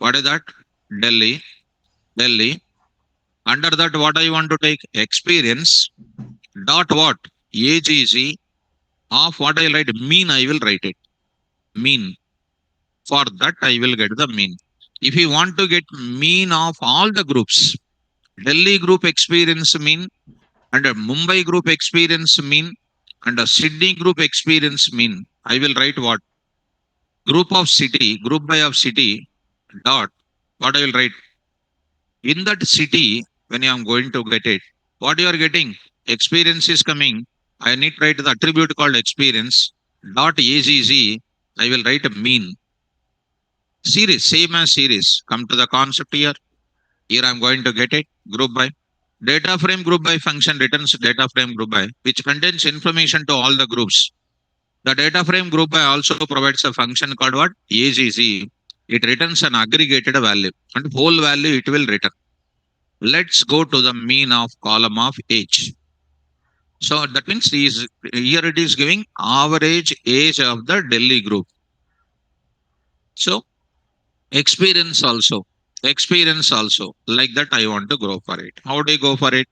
What is that? Delhi. Delhi. Under that, what I want to take? Experience dot what? Age is of what I'll write? Mean, I will write it. Mean. For that, I will get the mean. If you want to get mean of all the groups, Delhi group experience mean, and a Mumbai group experience mean, and a Sydney group experience mean, I will write what? Group of city, group by of city, dot. What I will write? In that city, when I am going to get it, what you are getting? Experience is coming. I need to write the attribute called experience. Dot AGZ. I will write a mean. Series, same as series. Come to the concept here. Here I am going to get it. Group by. Data frame group by function returns data frame group by, which contains information to all the groups. The data frame group by also provides a function called what? AGZ. It returns an aggregated value, and whole value it will return. Let's go to the mean of column of age. So that means here it is giving average age of the Delhi group. So experience also like that I want to go for it. How do you go for it?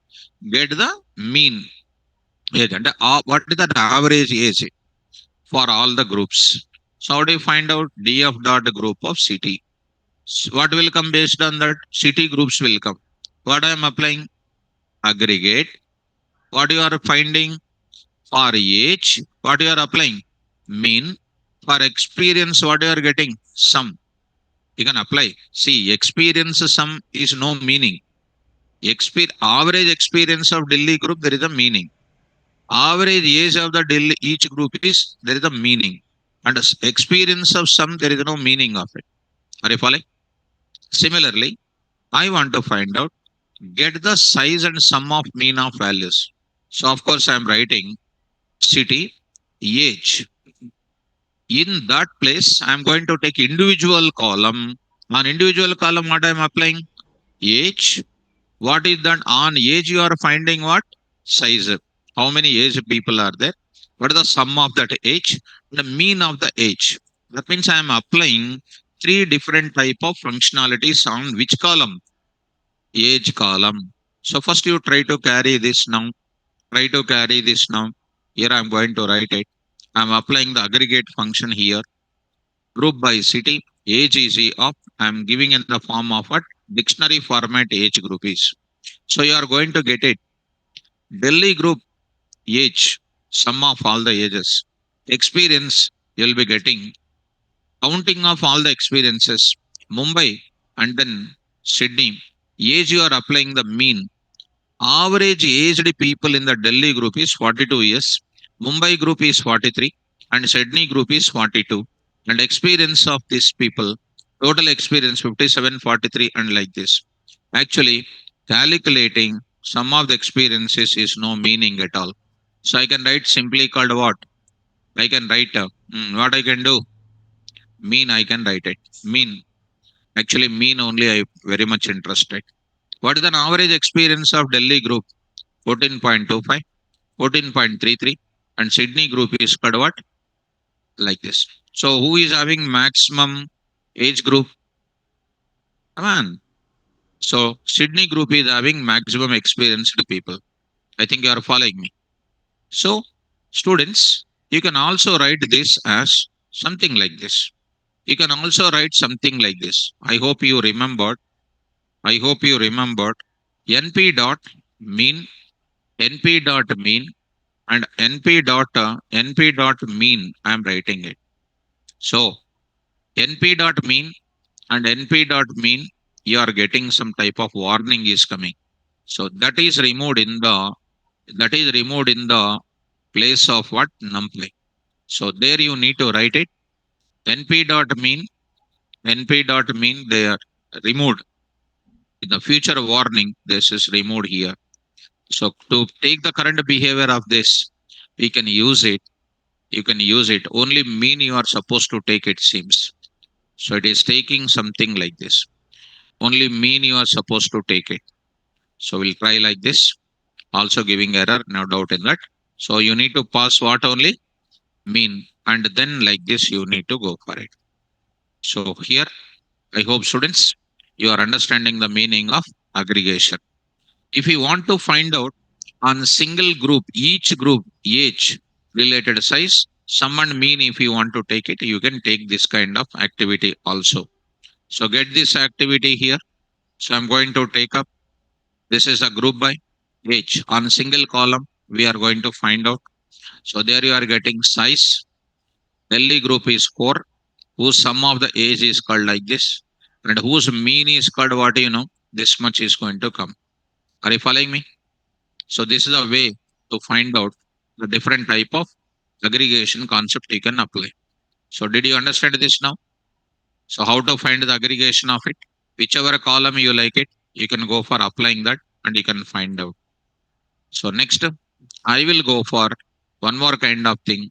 Get the mean age and what is the average age for all the groups. So how do you find out? Df dot group of city. What will come based on that? City groups will come. What I am applying? Aggregate. What you are finding? For age, what you are applying? Mean. For experience, what you are getting? Sum. You can apply. See, experience sum is no meaning. Average experience of Delhi group, there is a meaning. Average age of the Delhi each group is, there is a meaning. And experience of sum, there is no meaning of it. Are you following? Similarly, I want to find out, get the size and sum of mean of values. So of course I am writing city, age. In that place, I am going to take individual column. On individual column, what I am applying? Age. What is that? On age, you are finding what? Size. How many age people are there? What is the sum of that age? The mean of the age. That means I am applying three different type of functionalities on which column? Age column. So first you try to carry this now. Try to carry this now. Here I am going to write it. I am applying the aggregate function here. Group by city. Age is of. I am giving in the form of what? Dictionary format age group is. So you are going to get it. Delhi group age. Sum of all the ages. Experience you will be getting. Counting of all the experiences. Mumbai and then Sydney. Age you are applying the mean. Average aged people in the Delhi group is 42 years. Mumbai group is 43 and Sydney group is 42. And experience of these people, total experience 57, 43 and like this. Actually, calculating sum of the experiences is no meaning at all. So I can write simply called what? I can write what I can do? Mean I can write it. Mean. Actually, mean only I very much interested. What is the average experience of Delhi group? 14.25, 14.33, and Sydney group is called what? Like this. So who is having maximum age group? Come on. So Sydney group is having maximum experienced people. I think you are following me. So students, you can also write this as something like this. You can also write something like this. I hope you remembered. NP dot mean, NP dot mean, and NP dot mean. I am writing it. So NP dot mean and NP dot mean, you are getting some type of warning is coming. So that is removed in the place of what? NUMPY. So there you need to write it. NP dot mean, they are removed. In the future warning, this is removed here. So to take the current behavior of this, we can use it. You can use it. Only mean you are supposed to take, it seems. So it is taking something like this. Only mean you are supposed to take it. So we'll try like this. Also giving error, no doubt in that. So you need to pass what only? Mean. And then like this, you need to go for it. So here I hope students, you are understanding the meaning of aggregation. If you want to find out on single group, each group, age, related size, sum and mean, if you want to take it, you can take this kind of activity also. So get this activity here. So I'm going to take up, this is a group by age. On single column, we are going to find out. So there you are getting size. Delhi group is 4, whose sum of the age is called like this, and whose mean is called what this much is going to come. Are you following me? So this is a way to find out the different type of aggregation concept you can apply. So did you understand this now? So how to find the aggregation of it? Whichever column you like it, you can go for applying that and you can find out. So next, I will go for one more kind of thing.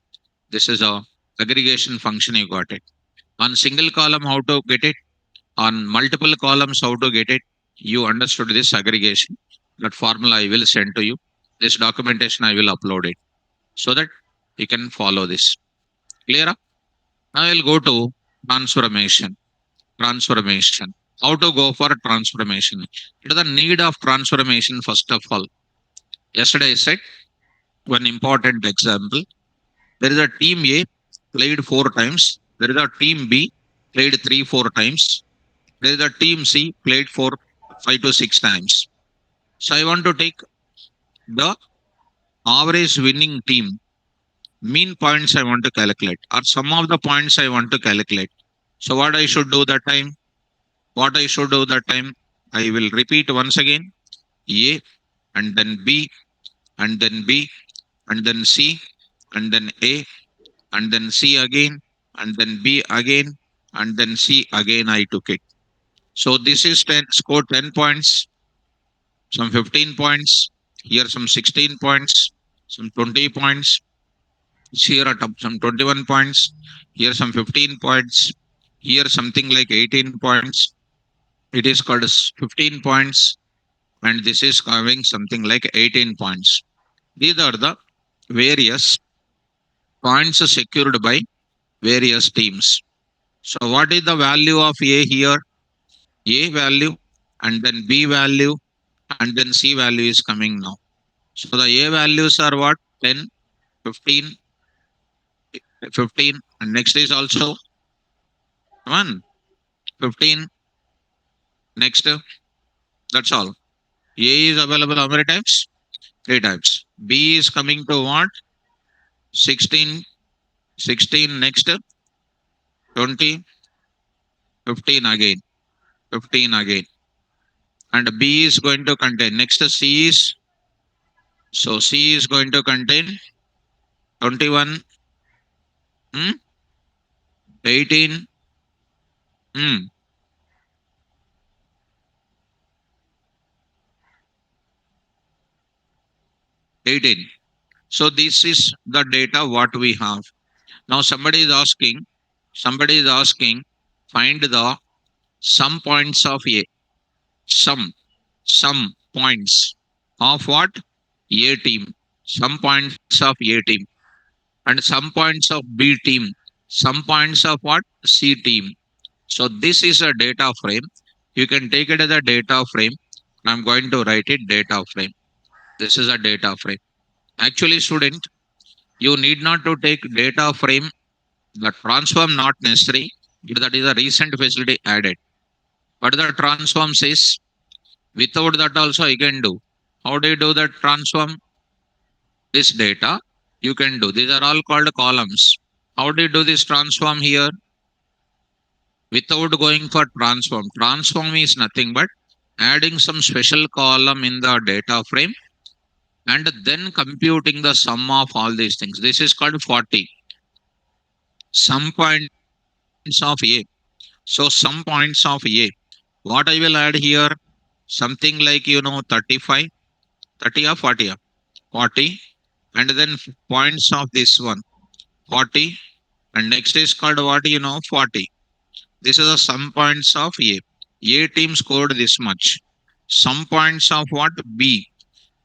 This is a aggregation function. You got it. On single column, how to get it? On multiple columns, how to get it? You understood this aggregation. That formula I will send to you. This documentation I will upload it so that you can follow this. Clear? Now I will go to transformation. Transformation. How to go for transformation? What is the need of transformation first of all? Yesterday I said one important example. There is a team A played 4 times. There is a team B played 3, 4 times. There is a team C played 4, 5 to 6 times. So I want to take the average winning team. Mean points I want to calculate, or some of the points I want to calculate. So what I should do that time? What I should do that time? I will repeat once again. A and then B and then B and then C and then A and then C again and then B again and then C again I took it. So this is 10, score 10 points, some 15 points, here some 16 points, some 20 points, here at some 21 points, here some 15 points, here something like 18 points. It is called as 15 points, and this is having something like 18 points. These are the various points secured by various teams. So what is the value of A here? A value and then B value and then C value is coming now. So the A values are what? 10, 15, 15, and next is also 1, 15. Next, that's all. A is available how many times? 3 times. B is coming to what? 16, 16 next, 20, 15 again, 15 again. And B is going to contain, next C is, so C is going to contain 21, 18, 18. So this is the data what we have. Now somebody is asking, find the sum points of A. Some points of what? A team. Some points of A team. And some points of B team. Some points of what? C team. So this is a data frame. You can take it as a data frame. I'm going to write it data frame. This is a data frame. Actually, student, you need not to take data frame. The transform not necessary. That is a recent facility added. But the transform says without that also I can do. How do you do that transform? This data you can do. These are all called columns. How do you do this transform here? Without going for transform. Transform is nothing but adding some special column in the data frame and then computing the sum of all these things. This is called 40. Sum points of A. So sum points of A. What I will add here? Something like 35, 30 or 40. 40. And then points of this one 40. And next is called what? 40. This is the sum points of A. A team scored this much. Sum points of what? B.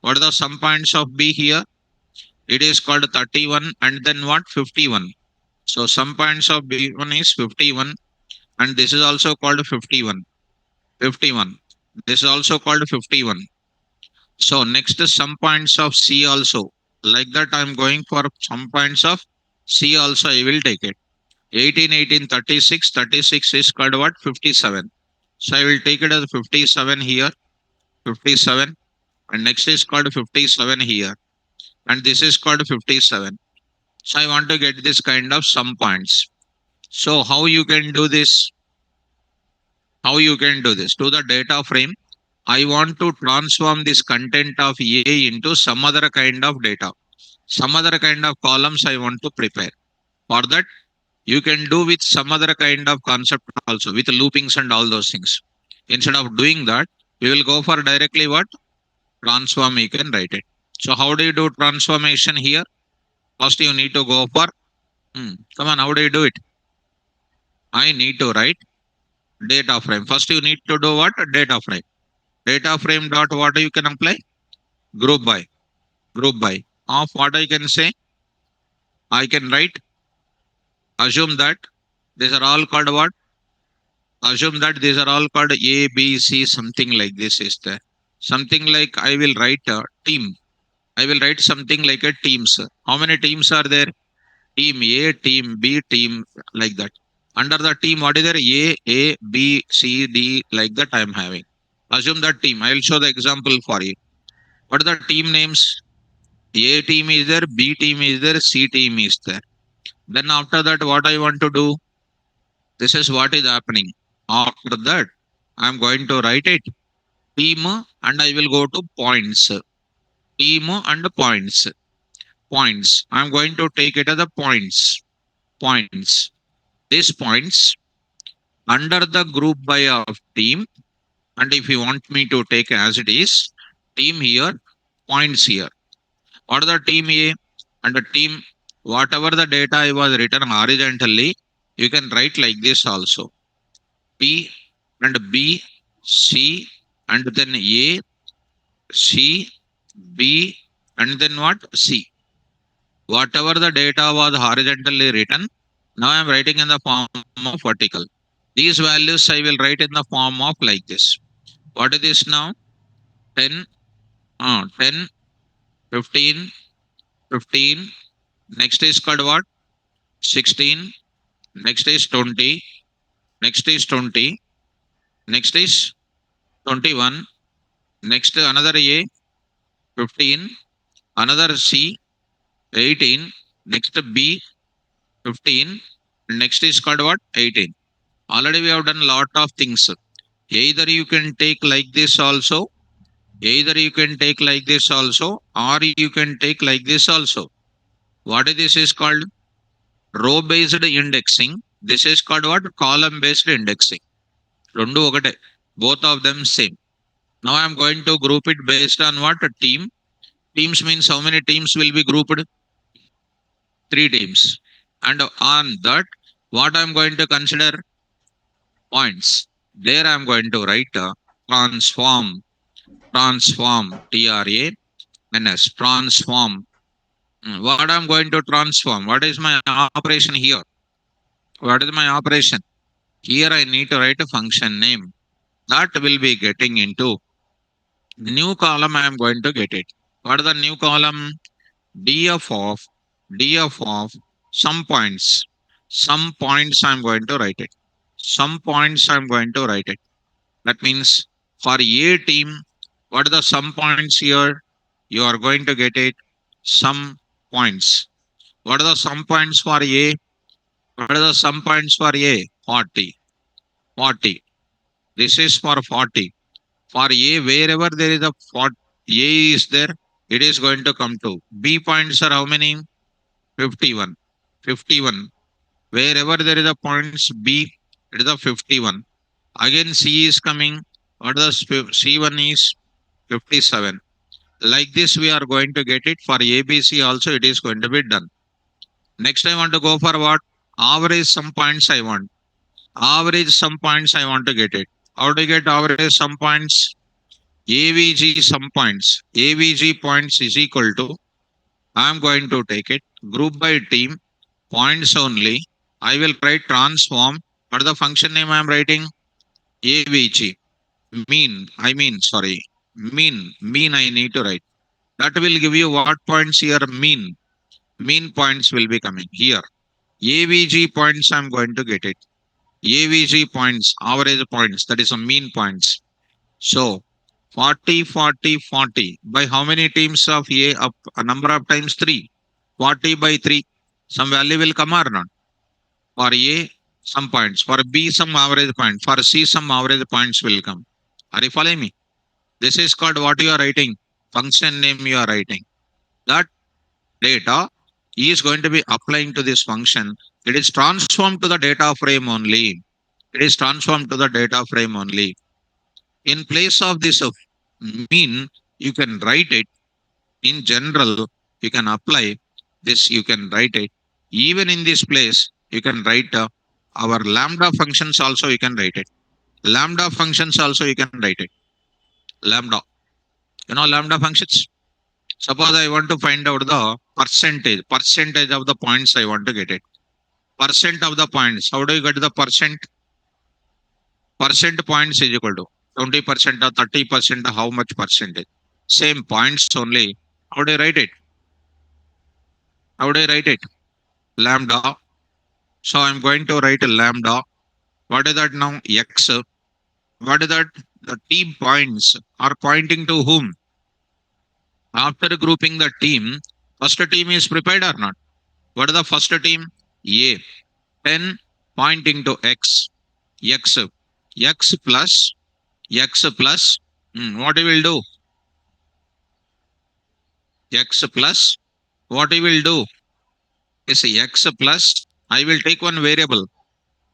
What are the sum points of B here? It is called 31 and then what? 51. So sum points of B1 is 51 and this is also called 51. 51. This is also called 51. So next is some points of C also. Like that, I'm going for some points of C also. I will take it. 18, 18, 36. 36 is called what? 57. So I will take it as 57 here. 57. And next is called 57 here. And this is called 57. So I want to get this kind of sum points. So how you can do this? How you can do this? To the data frame, I want to transform this content of A into some other kind of data, some other kind of columns I want to prepare. For that, you can do with some other kind of concept also, with loopings and all those things. Instead of doing that, we will go for directly what? Transform, you can write it. So how do you do transformation here? First, you need to go for, come on, how do you do it? I need to write data frame. First, you need to do what? Data frame. Data frame dot what you can apply? Group by. Group by. Of what I can say? I can write, assume that these are all called what? Assume that these are all called A, B, C, something like this is there. Something like I will write a team. I will write something like a teams. How many teams are there? Team A, team B, team like that. Under the team, what is there? A, B, C, D, like that I am having. Assume that team. I will show the example for you. What are the team names? A team is there, B team is there, C team is there. Then after that, what I want to do? This is what is happening. After that, I am going to write it team and I will go to points. Team and points. Points. I am going to take it as the points. Points. These points under the group by of team. And if you want me to take as it is, team here, points here. What are the team A and the team, whatever the data I was written horizontally, you can write like this also. P and B, C, and then A, C, B, and then what? C. Whatever the data was horizontally written, now I am writing in the form of vertical. These values I will write in the form of like this. What is this now? 10, 10, 15, 15. Next is called what? 16. Next is 20. Next is 20. Next is 21. Next another A, 15. Another C, 18. Next B, 15. Next is called what? 18. Already we have done lot of things. Either you can take like this also. Either you can take like this also. Or you can take like this also. What is this is called? Row based indexing. This is called what? Column based indexing. Rendu okate. Both of them same. Now I am going to group it based on what? A team. Teams means how many teams will be grouped? 3 teams. And on that, what I am going to consider? Points. There I am going to write transform. Transform. TRANS. Transform. What I am going to transform? What is my operation here? What is my operation? Here I need to write a function name. That will be getting into new column. I am going to get it. What is the new column? df of some points. Some points I'm going to write it. Some points I'm going to write it. That means for A team, what are the some points here? You are going to get it. Some points. What are the some points for A? What are the some points for A? 40. 40. This is for 40. For A, wherever there is a 40, A is there, it is going to come to. B points are how many? 51. 51. Wherever there is a points B, it is a 51. Again, C is coming. What the C1 is 57. Like this, we are going to get it. For ABC also, it is going to be done. Next, I want to go for what? Average some points I want. Average some points I want to get it. How to get average some points? AVG some points. AVG points is equal to, I am going to take it. Group by team. Points only. I will try transform What is the function name I am writing? AVG. Mean I need to write. That will give you what points here? Mean. Mean points will be coming here. AVG points I'm going to get it. AVG points, average points, that is a mean points. So 40, 40, 40. By how many teams of A? Up a number of times 3. 40 by 3. Some value will come or not? For A, some points. For B, some average point. For C, some average points will come. Are you following me? This is called what you are writing. Function name you are writing. That data is going to be applying to this function. It is transformed to the data frame only. It is transformed to the data frame only. In place of this mean, you can write it in general. You can apply this, you can write it. Even in this place, you can write our lambda functions also, you can write it. Lambda functions also, you can write it. Lambda. Lambda functions. Suppose I want to find out the percentage of the points I want to get it. Percent of the points. How do you get the percent? Percent points is equal to 20% or 30% or how much percentage? Same points only. How do I write it? How do I write it? Lambda. So I'm going to write a lambda. What is that now? X. What is that? The team points are pointing to whom? After grouping the team, first team is prepared or not? What is the first team? A. 10 pointing to X. X. X plus. X plus. What he will do? X plus. What he will do? Is X plus. I will take one variable.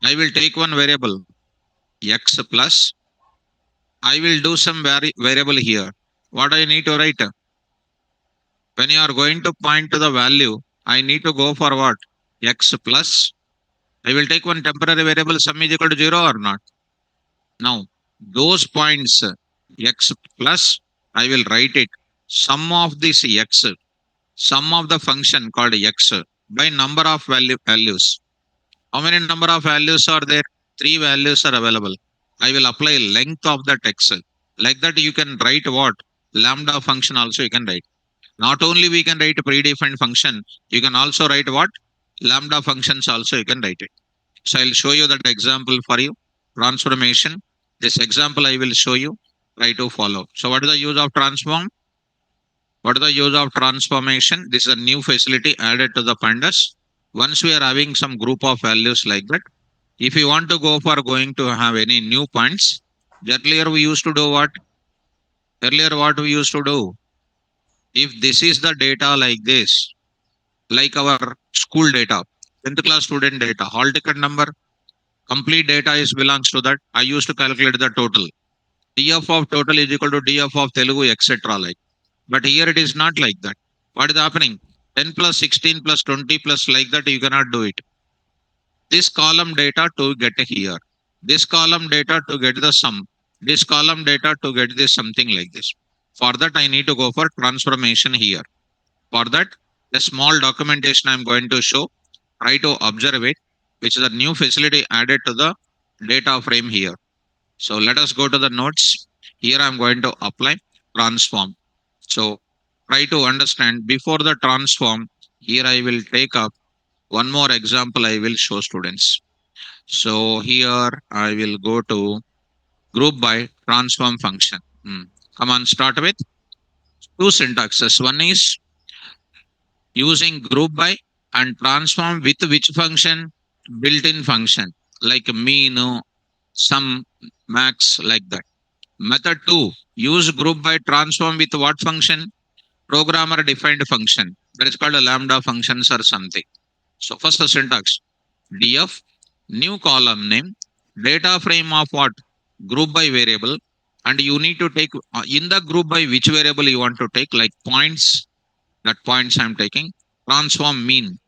I will take one variable. X plus. I will do some variable here. What I need to write? When you are going to point to the value, I need to go for what? X plus. I will take one temporary variable, sum is equal to 0 or not. Now, those points, X plus, I will write it. Sum of this X, sum of the function called X by number of values. How many number of values are there? 3 values are available. I will apply length of that X. Like that, you can write what? Lambda function also you can write. Not only we can write a predefined function, you can also write what? Lambda functions also you can write it. So I'll show you that example for you. Transformation. This example I will show you. Try to follow. So what is the use of transform? What is the use of transformation? This is a new facility added to the pandas. Once we are having some group of values like that, if you want to go for going to have any new points, earlier we used to do what? Earlier what we used to do? If this is the data like this, like our school data, 10th class student data, hall ticket number, complete data is belongs to that. I used to calculate the total. DF of total is equal to DF of Telugu, etc. Like, but here it is not like that. What is happening? 10 plus 16 plus 20 plus like that, you cannot do it. This column data to get here. This column data to get the sum. This column data to get this something like this. For that, I need to go for transformation here. For that, a small documentation I'm going to show. Try to observe it, which is a new facility added to the data frame here. So let us go to the notes. Here I'm going to apply transform. So try to understand before the transform. Here I will take up one more example I will show students. So here I will go to group by transform function. Come on, start with two syntaxes. One is using group by and transform with which function? Built-in function like mean, sum, max, like that. Method 2, use group by transform with what function? Programmer defined function. That is called a lambda functions or something. So first the syntax, df, new column name, data frame of what? Group by variable. And you need to take in the group by which variable you want to take, like points, that points I'm taking. Transform mean.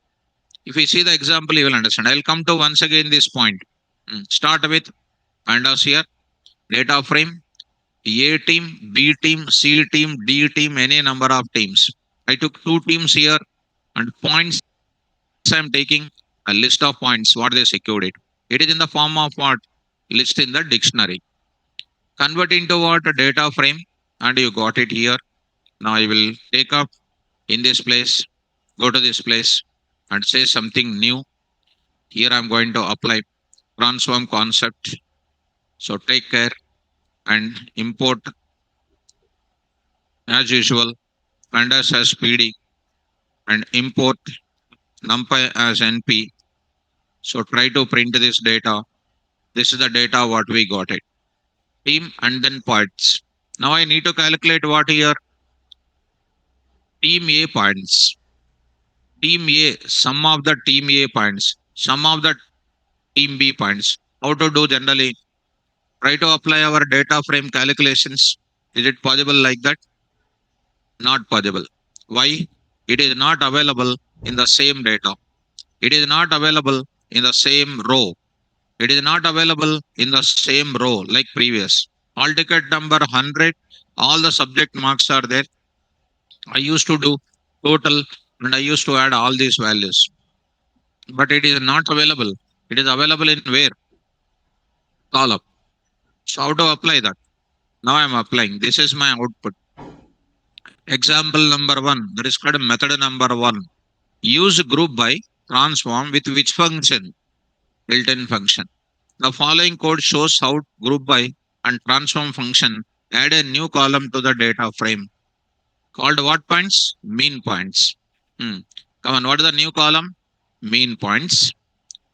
If you see the example, you will understand. I'll come to once again this point. Start with pandas here, data frame, A team, B team, C team, D team, any number of teams. I took 2 teams here and points I'm taking a list of points, what they secured it. It is in the form of what? List in the dictionary. Convert into what? A data frame, and you got it here. Now I will take up in this place, go to this place, and say something new. Here I'm going to apply transform concept. So take care and import as usual pandas as PD and import NUMPY as NP. So try to print this data. This is the data what we got it. Team and then points. Now I need to calculate what here? Team A points. Team A, sum of the team A points, sum of the team B points. How to do generally? Try to apply our data frame calculations. Is it possible like that? Not possible. Why? It is not available in the same data. It is not available in the same row. It is not available in the same row like previous. All ticket number 100, all the subject marks are there. I used to do total and I used to add all these values. But it is not available. It is available in where? Column. So how to apply that? Now I am applying. This is my output. Example number one. That is called method number one. Use group by transform with which function? Built-in function. The following code shows how group by and transform function add a new column to the data frame called what points? Mean points. Hmm. Come on, what is the new column? Mean points.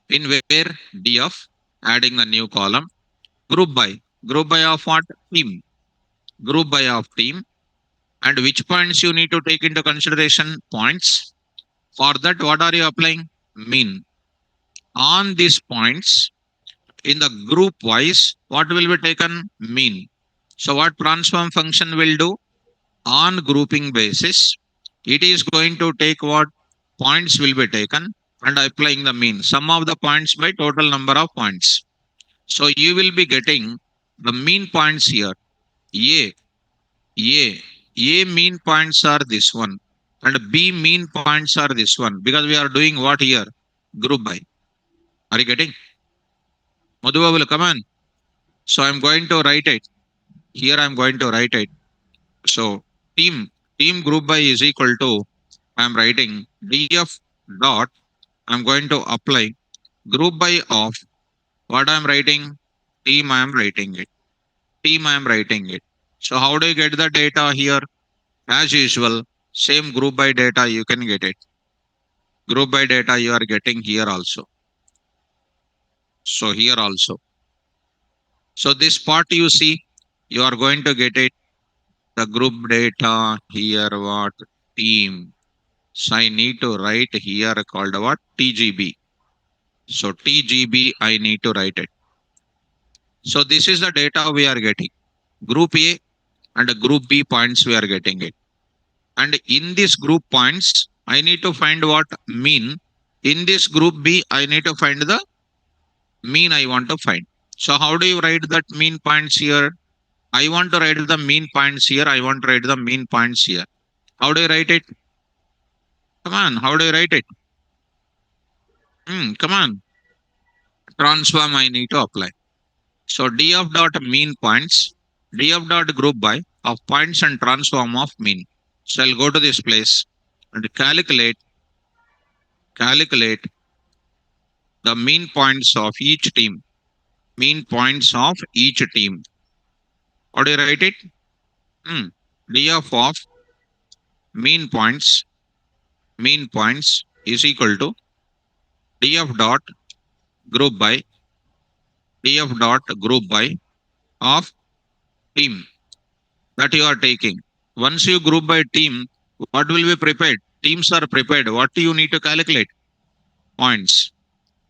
In where? df, adding the new column. Group by. Group by of what? Team. Group by of team. And which points you need to take into consideration? Points. For that, what are you applying? Mean. On these points, in the group wise, what will be taken? Mean. So what transform function will do? On grouping basis, it is going to take what? Points will be taken and applying the mean. Sum of the points by total number of points. So you will be getting the mean points here. A, A, A mean points are this one and B mean points are this one because we are doing what here? Group by. Are you getting? Madhuba will come on. So I'm going to write it. Here I'm going to write it. So team group by is equal to, I'm writing df dot, I'm going to apply group by of what I'm writing, team I'm writing it. Team I'm writing it. So how do you get the data here? As usual, same group by data you can get it. Group by data you are getting here also. So here also. So this part you see, you are going to get it. The group data here what? Team. So I need to write here called what? TGB. So TGB I need to write it. So this is the data we are getting. Group A and group B points we are getting it. And in this group points, I need to find what? Mean. In this group B, I need to find the mean I want to find. So how do you write that mean points here? I want to write the mean points here. I want to write the mean points here. How do you write it? Come on, how do you write it? Come on. Transform I need to apply. So df dot mean points, df dot group by of points and transform of mean. So I'll go to this place and calculate the mean points of each team. Mean points of each team. How do you write it? df of mean points is equal to df dot group by df dot group by of team that you are taking. Once you group by team, what will be prepared? Teams are prepared. What do you need to calculate? Points.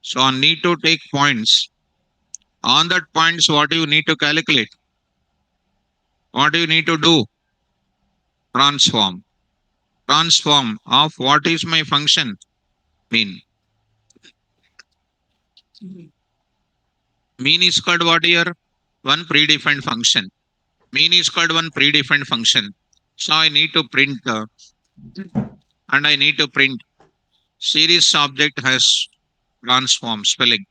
So I need to take points. On that points, what do you need to calculate? What do you need to do? Transform. Transform of what is my function? Mean. Mean is called what here? One predefined function. Mean is called one predefined function. So I need to print and I need to print series object has transform spelling.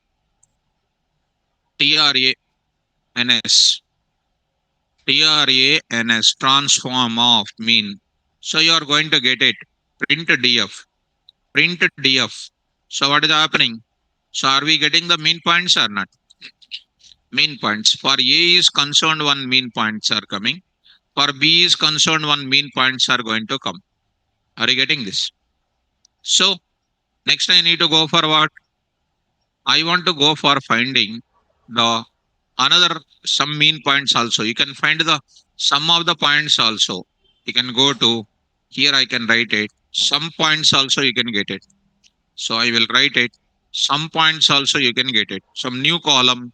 TRANS. TRANS, transform of mean. So you are going to get it. Print DF. Print DF. So what is happening? So are we getting the mean points or not? Mean points. For A is concerned, one mean points are coming. For B is concerned, one mean points are going to come. Are you getting this? So next I need to go for what? I want to go for finding the another some mean points also. You can find the sum of the points also. You can go to here, I can write it. Some points also you can get it. So I will write it. Some points also you can get it. Some new column,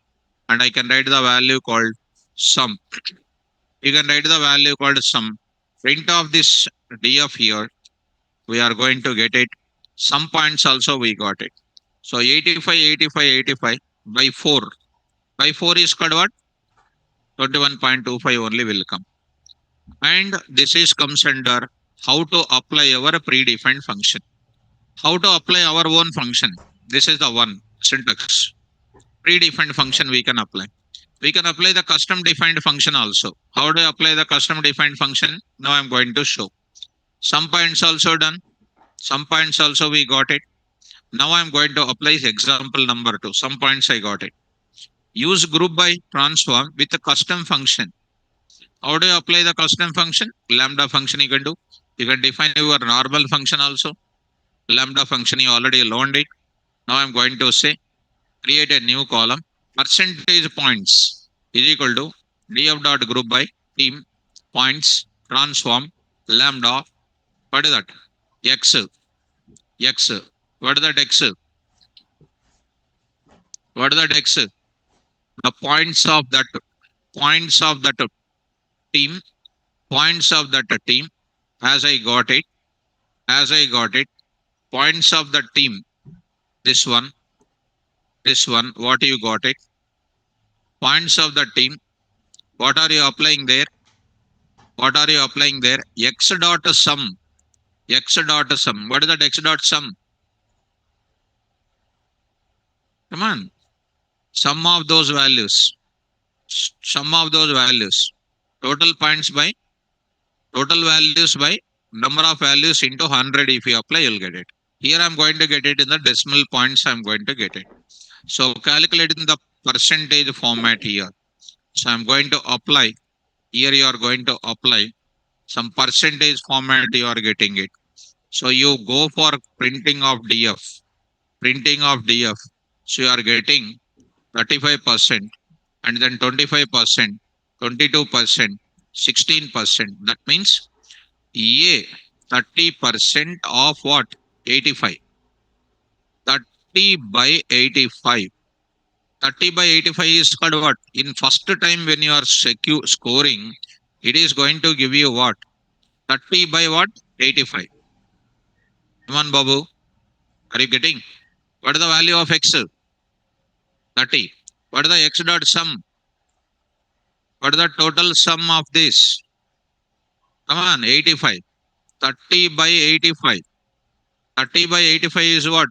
and I can write the value called sum. You can write the value called sum. Print of this df here. We are going to get it. Some points also we got it. So 85, 85, 85 by 4. By 4 is called what? 21.25 only will come. And this is comes under how to apply our predefined function. How to apply our own function. This is the one syntax. Predefined function we can apply. We can apply the custom defined function also. How do I apply the custom defined function? Now I'm going to show. Some points also done. Some points also we got it. Now I'm going to apply example number 2. Some points I got it. Use group by transform with a custom function. How do you apply the custom function? Lambda function you can do. You can define your normal function also. Lambda function you already learned it. Now I'm going to say create a new column. Percentage points is equal to df dot group by team points transform lambda. What is that? X. X. What is that X? What is that X? The points of that team, points of that team, as I got it, points of the team, this one, what you got it, points of the team, what are you applying there? What are you applying there? X dot sum, X dot sum. What is that X dot sum? Come on, sum of those values, sum of those values, total points by total values by number of values into 100. If you apply, you'll get it. Here I'm going to get it in the decimal points. I'm going to get it. So calculating the percentage format here. So I'm going to apply. Here you are going to apply some percentage format. You are getting it. So you go for printing of DF. Printing of DF. So you are getting 35% and then 25%, 22%, 16%. That means A 30% of what? 85. 30 by 85. 30 by 85 is called what? In first time when you are scoring, it is going to give you what? 30 by what? 85. Come on, Babu. Are you getting? What is the value of x? 30. What is the x dot sum? What is the total sum of this? Come on, 85. 30 by 85. 30 by 85 is what?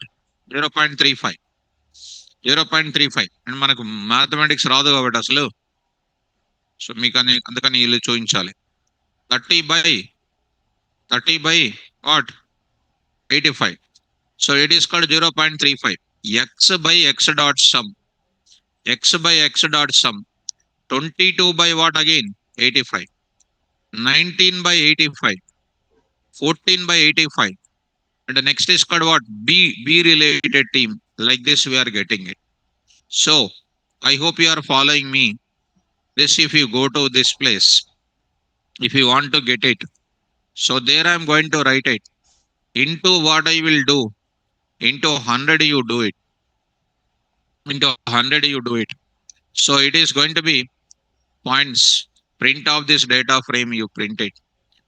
0.35. 0.35. And మనకు mathematics రాదు కాబట్టి అసలు so మీకు అందుకని వీళ్ళు చూపించాలి 30 by what? 85. So it is called 0.35. X by x dot sum. X by x dot sum. 22 by what again? 85. 19 by 85. 14 by 85. And the next is called what? B related team. Like this we are getting it. So I hope you are following me. This if you go to this place, if you want to get it. So there I am going to write it. Into what I will do? Into 100 you do it. Into 100 you do it. So it is going to be points. Print of this data frame you print it.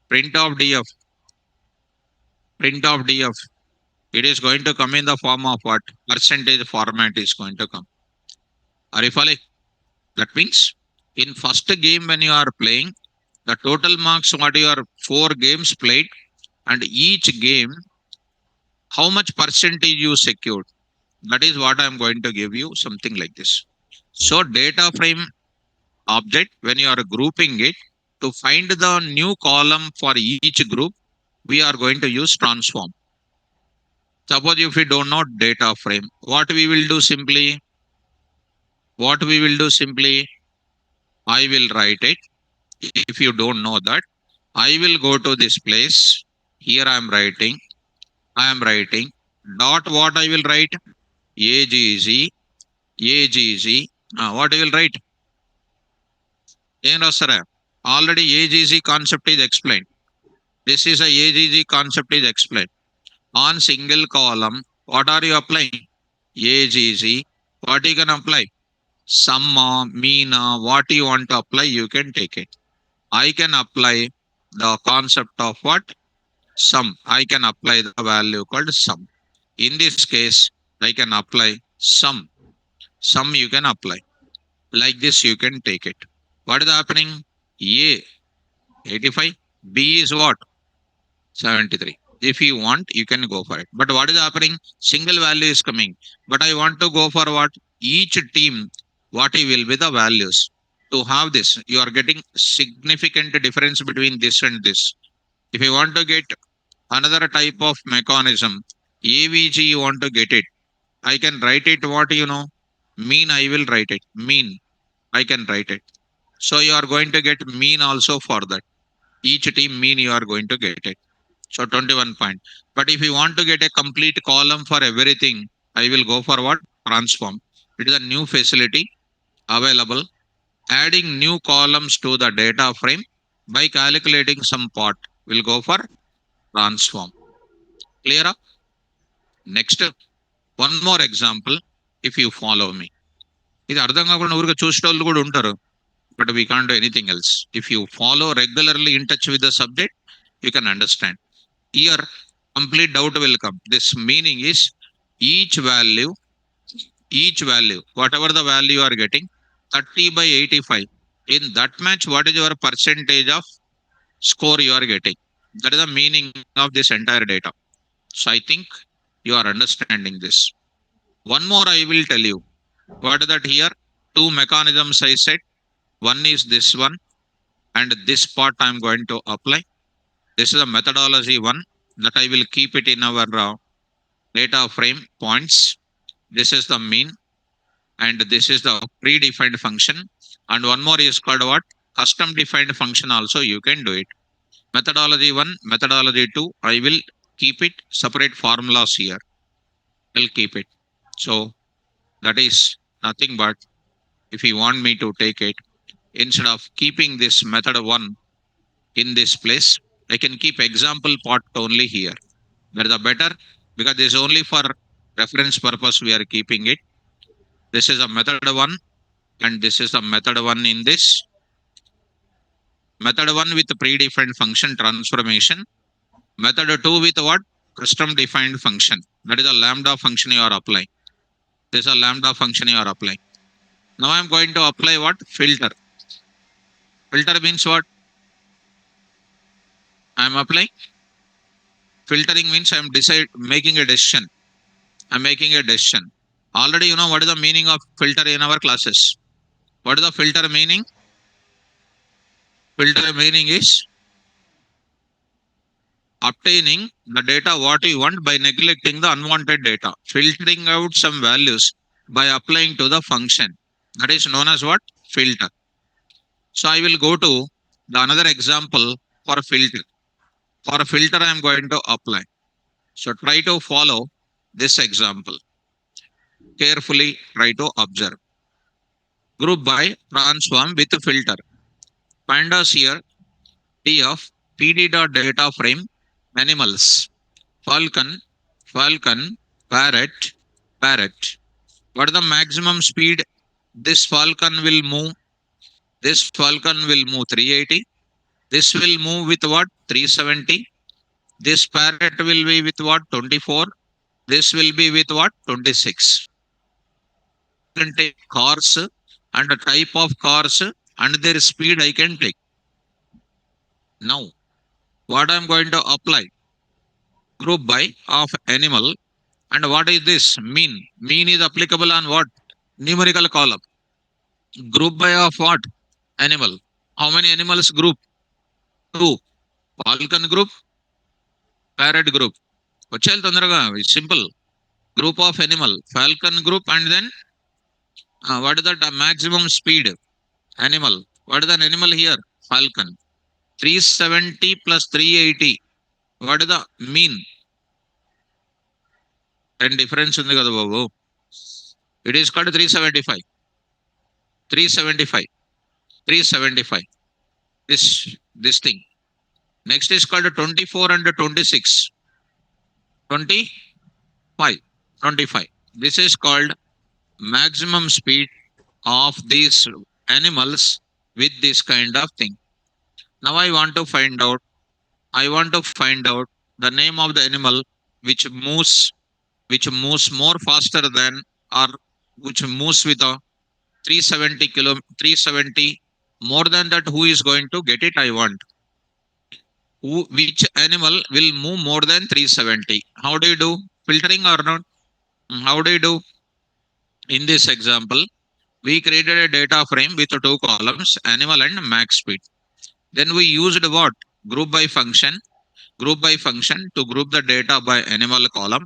Print of DF. Print of DF. It is going to come in the form of what? Percentage format is going to come. Are you following? That means in first game when you are playing, the total marks what your 4 games played and each game how much percentage you secured. That is what I am going to give you, something like this. So data frame object, when you are grouping it, to find the new column for each group, we are going to use transform. Suppose if we don't know data frame, what we will do simply, what we will do simply, I will write it. If you don't know that, I will go to this place. Here I am writing dot what I will write, AGZ, AGZ. What I will write? ಏನು sir? Already AGZ concept is explained. This is a AGZ concept is explained. On single column, what are you applying? AGZ. What you can apply? Summa, mean, what you want to apply, you can take it. I can apply the concept of what? Sum. I can apply the value called sum. In this case, I can apply sum. Sum you can apply. Like this, you can take it. What is happening? A 85, B is what? 73. If you want, you can go for it. But what is happening? Single value is coming. But I want to go for what? Each team, what it will be the values. To have this, you are getting significant difference between this and this. If you want to get another type of mechanism, AVG, you want to get it. I can write it what you know. Mean, I will write it. Mean, I can write it. So you are going to get mean also for that. Each team mean you are going to get it. So 21 point. But if you want to get a complete column for everything, I will go for what? Transform. It is a new facility available. Adding new columns to the data frame by calculating some part. We'll go for transform. Clear up? Next, one more example. If you follow me. ఇది అర్థం కాకుండా ఊరికే చూసేటోళ్ళు కూడా ఉంటారు. But we can't do anything else. If you follow regularly in touch with the subject, you can understand. Here, complete doubt will come. This meaning is each value, whatever the value you are getting, 30 by 85. In that match, what is your percentage of score you are getting? That is the meaning of this entire data. So I think you are understanding this. One more I will tell you. What is that here? Two mechanisms I said. One is this one, and this part I am going to apply. This is a methodology one that I will keep it in our data frame points. This is the mean, and this is the predefined function. And one more is called what? Custom defined function also you can do it. Methodology 1, methodology 2, I will keep it separate formulas here. I'll keep it. So that is nothing but if you want me to take it, instead of keeping this method 1 in this place, I can keep example part only here. That is better because this is only for reference purpose we are keeping it. This is a method 1 and this is a method 1 in this. Method 1 with predefined function transformation. Method 2 with what? Custom defined function. That is a lambda function you are applying. This is a lambda function you are applying. Now I am going to apply what? Filter. Filter means what? I am applying. Filtering means I am making a decision. I am making a decision. Already you know what is the meaning of filter in our classes. What is the filter meaning? Filter meaning is obtaining the data what you want by neglecting the unwanted data. Filtering out some values by applying to the function. That is known as what? Filter. So I will go to the another example for filter. For a filter I am going to apply. So try to follow this example. Carefully try to observe. Group by transform with filter. Pandas here. T of pd.data frame animals. Falcon, parrot, parrot. What is the maximum speed this falcon will move? This falcon will move 380. This will move with what? 370. This parrot will be with what? 24. This will be with what? 26. I can take cars and a type of cars and their speed I can take. Now, what I am going to apply? Group by of animal. And what is this? Mean. Mean is applicable on what? Numerical column. Group by of what? Animal. How many animals group? Two. Falcon group, parrot group. వచ్చేయాలి తొందరగా. Simple. Group of animal. Falcon group and then what is that maximum speed? Animal. What is an animal here? Falcon. 370 plus 380. What is the mean? And difference ఉంది కదా బాబు. It is called 375. 375. 375. This thing. Next is called 24 and 26. 25. 25. This is called maximum speed of these animals with this kind of thing. Now I want to find out the name of the animal which moves more faster than, or which moves with a 370 more than that. Who is going to get it? I want. Which animal will move more than 370? How do you do? Filtering or not? How do you do? In this example, we created a data frame with two columns, animal and max speed. Then we used what? Group by function to group the data by animal column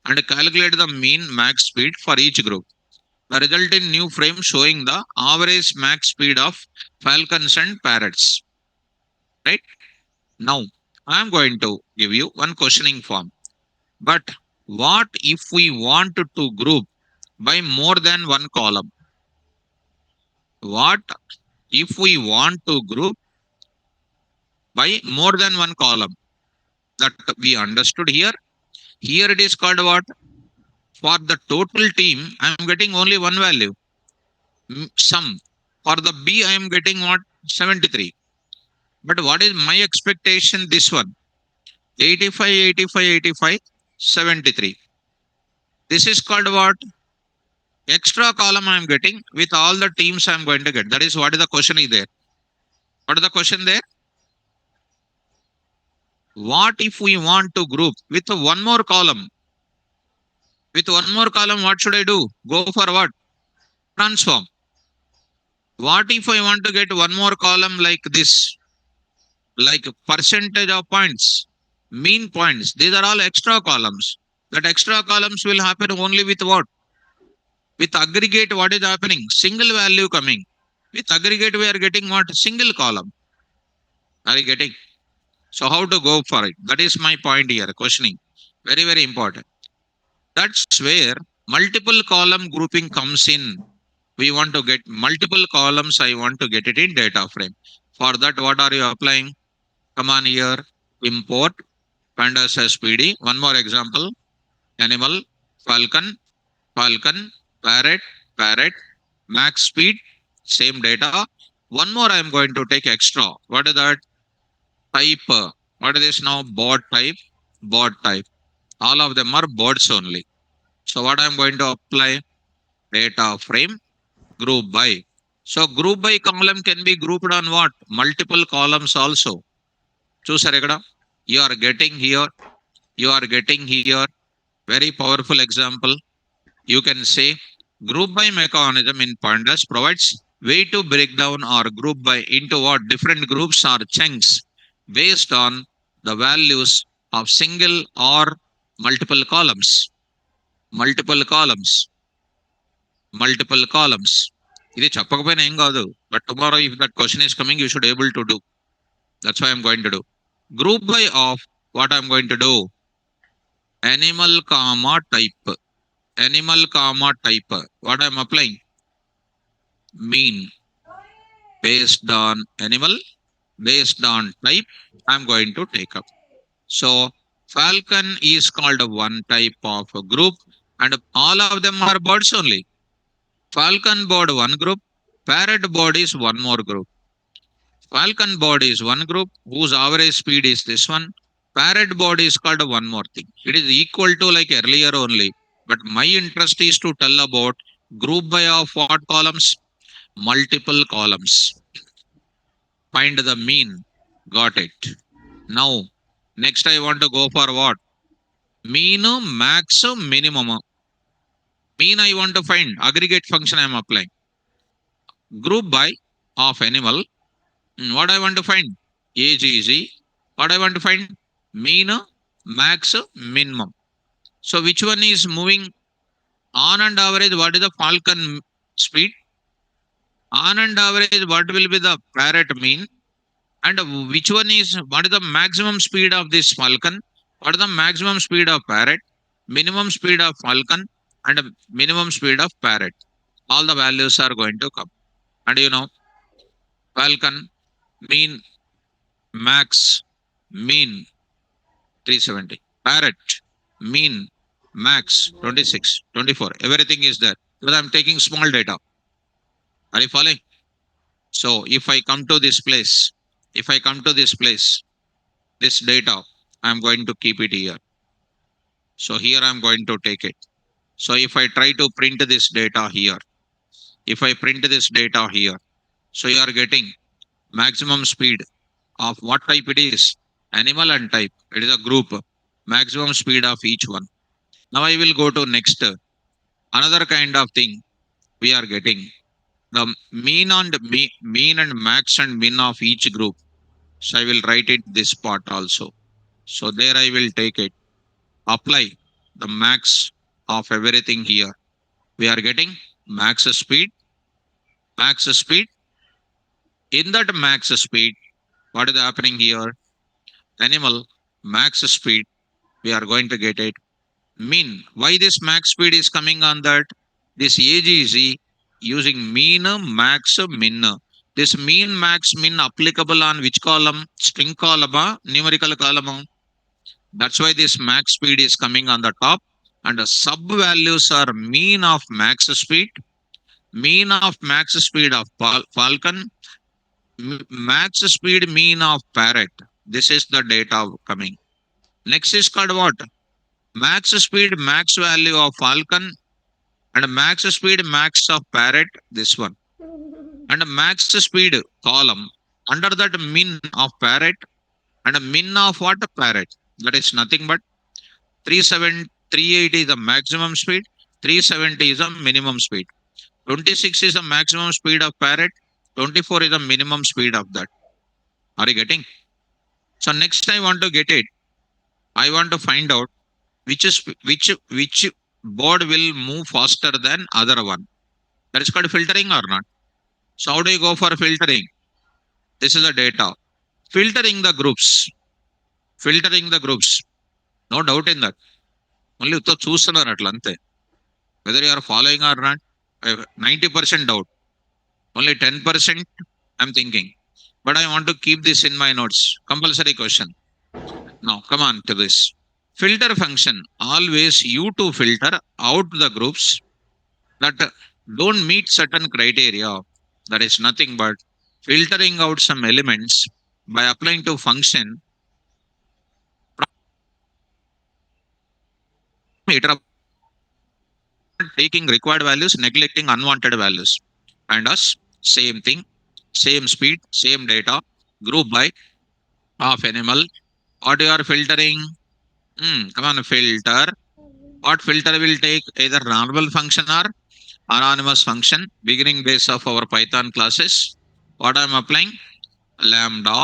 and calculate the mean max speed for each group. The result in new frame showing the average max speed of falcons and parrots. Right? Now, I am going to give you one questioning form. But what if we want to group by more than one column? What if we want to group by more than one column? That we understood here. Here it is called what? For the total team, I am getting only one value. Sum. For the B, I am getting what? 73. But what is my expectation? This one. 85, 85, 85, 73. This is called what? Extra column I am getting with all the teams I am going to get. That is what is the question is there. What is the question there? What if we want to group with one more column? With one more column, what should I do? Go for what? Transform. What if I want to get one more column like this? Like percentage of points, mean points. These are all extra columns. That extra columns will happen only with what? With aggregate, what is happening? Single value coming. With aggregate, we are getting what? Single column. Are you getting? So how to go for it? That is my point here. Questioning. Very, very important. That's where multiple column grouping comes in. We want to get multiple columns. I want to get it in data frame. For that, what are you applying? Come on here. Import PANDAS SPD. One more example. Animal, falcon, parrot, max speed, same data. One more I am going to take extra. What is that? Type. What is this now? Board type. All of them are boards only. So what I am going to apply? Data frame, group by. So group by column can be grouped on what? Multiple columns also. చూసారు ఇక్కడ? You are getting here. Very powerful example. You can say group by mechanism in pandas provides way to break down or group by into what? Different groups or chunks based on the values of single or multiple columns. ఇది చెప్పకపోయినా ఏం కాదు. But tomorrow if that question is coming, you should able to do. That's why I'm going to do. Group by of what I'm going to do? Animal comma type. What I'm applying? Mean. Based on animal, based on type, I'm going to take up. So falcon is called one type of a group and all of them are birds only. Falcon bird one group, parrot bird is one more group. Falcon bird is one group whose average speed is this one. Parrot bird is called one more thing. It is equal to like earlier only. But my interest is to tell about group by of what columns? Multiple columns. Find the mean. Got it. Now, next I want to go for what? Mean, max, minimum. Mean I want to find. Aggregate function I am applying. Group by of animal. What I want to find? Age is easy. What I want to find? Mean, max, minimum. So which one is moving on and average? What is the falcon speed? On and average, what will be the parrot mean? And which one is what is the maximum speed of this falcon? What is the maximum speed of parrot? Minimum speed of falcon and minimum speed of parrot. All the values are going to come. And falcon mean max mean 370. Parrot mean max 26, 24. Everything is there. But I'm taking small data. Are you following? So if I come to this place, if I come to this place, this data, I'm going to keep it here. So here I'm going to take it. So if I try to print this data here, if I print this data here, so you are getting maximum speed of what type it is, animal and type. It is a group, maximum speed of each one. Now I will go to next, another kind of thing we are getting the mean and max and min of each group. So I will write it this part also. So there I will take it, apply the max of everything here. We are getting max speed, max speed. In that max speed, what is happening here? Animal max speed, we are going to get it. Mean. Why this max speed is coming on that? This age is using mean, max, min. This mean, max, min applicable on which column? String column, numerical column. That's why this max speed is coming on the top. And the sub values are mean of max speed, mean of max speed of falcon, max speed mean of parrot. This is the data coming. Next is called what? Max speed, max value of falcon, and max speed, max of parrot. This one. And max speed column. Under that min of parrot and a min of what? Parrot. That is nothing but 380 is the maximum speed, 370 is the minimum speed. 26 is the maximum speed of parrot, 24 is the minimum speed of that. Are you getting? So next I want to get it. I want to find out which board will move faster than other one. That is called filtering or not. So how do you go for filtering? This is the data. Filtering the groups. Filtering the groups. No doubt in that. Only చూస్తున్నారు అట్లా అంతే. Whether you are following or not, 90% doubt. Only 10% I'm thinking. But I want to keep this in my notes. Compulsory question. Now, come on to this. Filter function always you to filter out the groups that don't meet certain criteria. That is nothing but filtering out some elements by applying to function. Taking required values, neglecting unwanted values. And us, same thing, same speed, same data, group by of animal. What you are filtering? Come on, filter. What filter will take either normal function or anonymous function, beginning base of our Python classes. What I'm applying? Lambda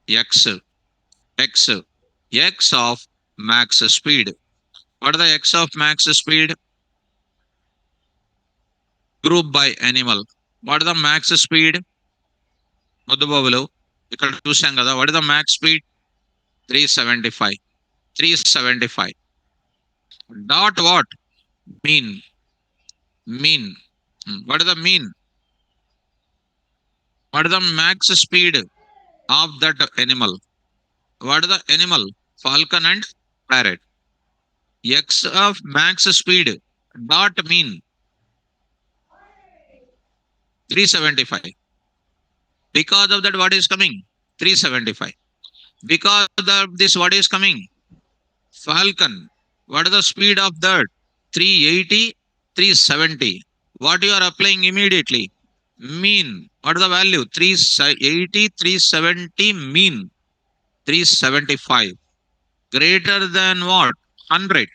x, x, x of max speed. What is the x of max speed? Group by animal. What is the max speed? ముద్దుబాబులు ఇక్కడ చూసాం కదా. What is the max speed? 375. 375. Dot what? Mean. Mean. What is the mean? What is the max speed of that animal? What is the animal? Falcon and parrot. X of max speed. Dot mean. 375. Because of that, what is coming? 375. Because of this, what is coming? Falcon. What is the speed of that? 380, 370. What you are applying immediately? Mean. What is the value? 380, 370 mean. 375. Greater than what? 100.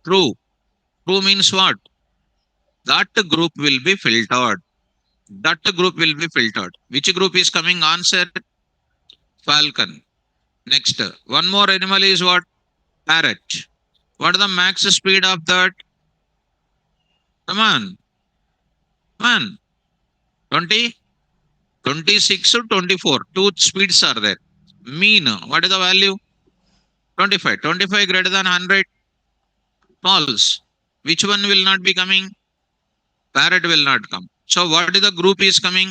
True. True means what? that group will be filtered. That group will be filtered. Which group is coming? Answer falcon. Next, one more animal is what? Parrot. What is the max speed of that? Come on, come on. 20, 26 to 24. Two speeds are there. Mean, what is the value? 25. 25 greater than 100. False. Which one will not be coming? Parrot will not come. So what is the group is coming?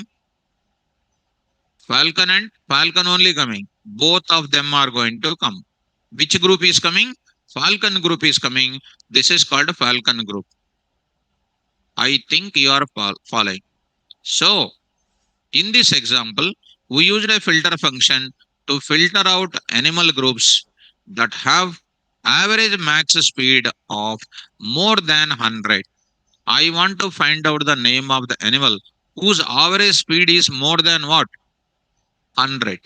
Falcon and falcon only coming. Both of them are going to come. Which group is coming? Falcon group is coming. This is called falcon group. I think you are following. So in this example, we used a filter function to filter out animal groups that have average max speed of more than 100. I want to find out the name of the animal whose average speed is more than what? 100.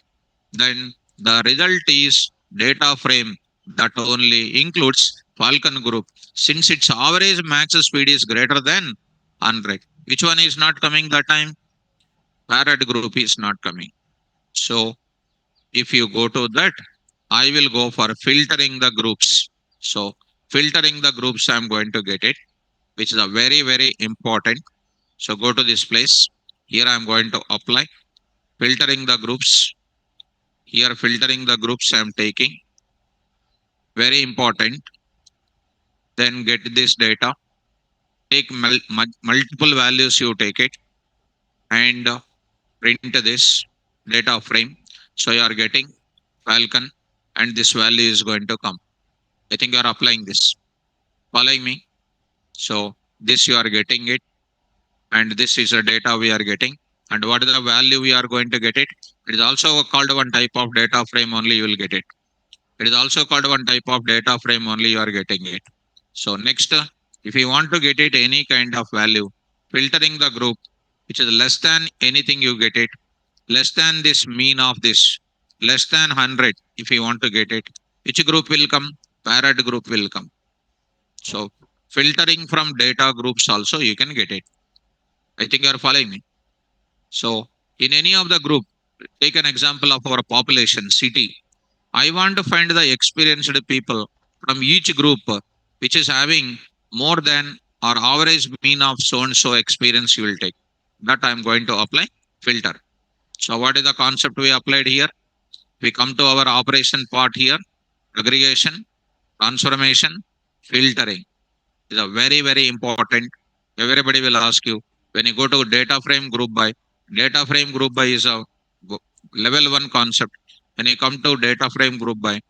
Then the result is data frame that only includes falcon group since its average max speed is greater than 100. Which one is not coming that time? Parrot group is not coming. So if you go to that, I will go for filtering the groups. So filtering the groups, I'm going to get it, which is a very, very important. So go to this place. Here I'm going to apply filtering the groups. Here filtering the groups I'm taking. Very important. Then get this data. Take multiple values, you take it and print this data frame. So you are getting falcon and this value is going to come. I think you are applying this. Following me? So this you are getting it and this is a data we are getting. And what is the value we are going to get it? It is also called one type of data frame only you will get it. It is also called one type of data frame only you are getting it. So next, if you want to get it any kind of value, filtering the group, which is less than anything you get it, less than this mean of this, less than 100 if you want to get it, which group will come? Parrot group will come. So filtering from data groups also you can get it. I think you are following me. So in any of the group, take an example of our population, city. I want to find the experienced people from each group which is having more than or average mean of so and so experience you will take. That I am going to apply filter. So what is the concept we applied here? We come to our operation part here. Aggregation, transformation, filtering is a very, very important. Everybody will ask you when you go to data frame group by. Data frame group by is a level 1 concept. When you come to data frame group by,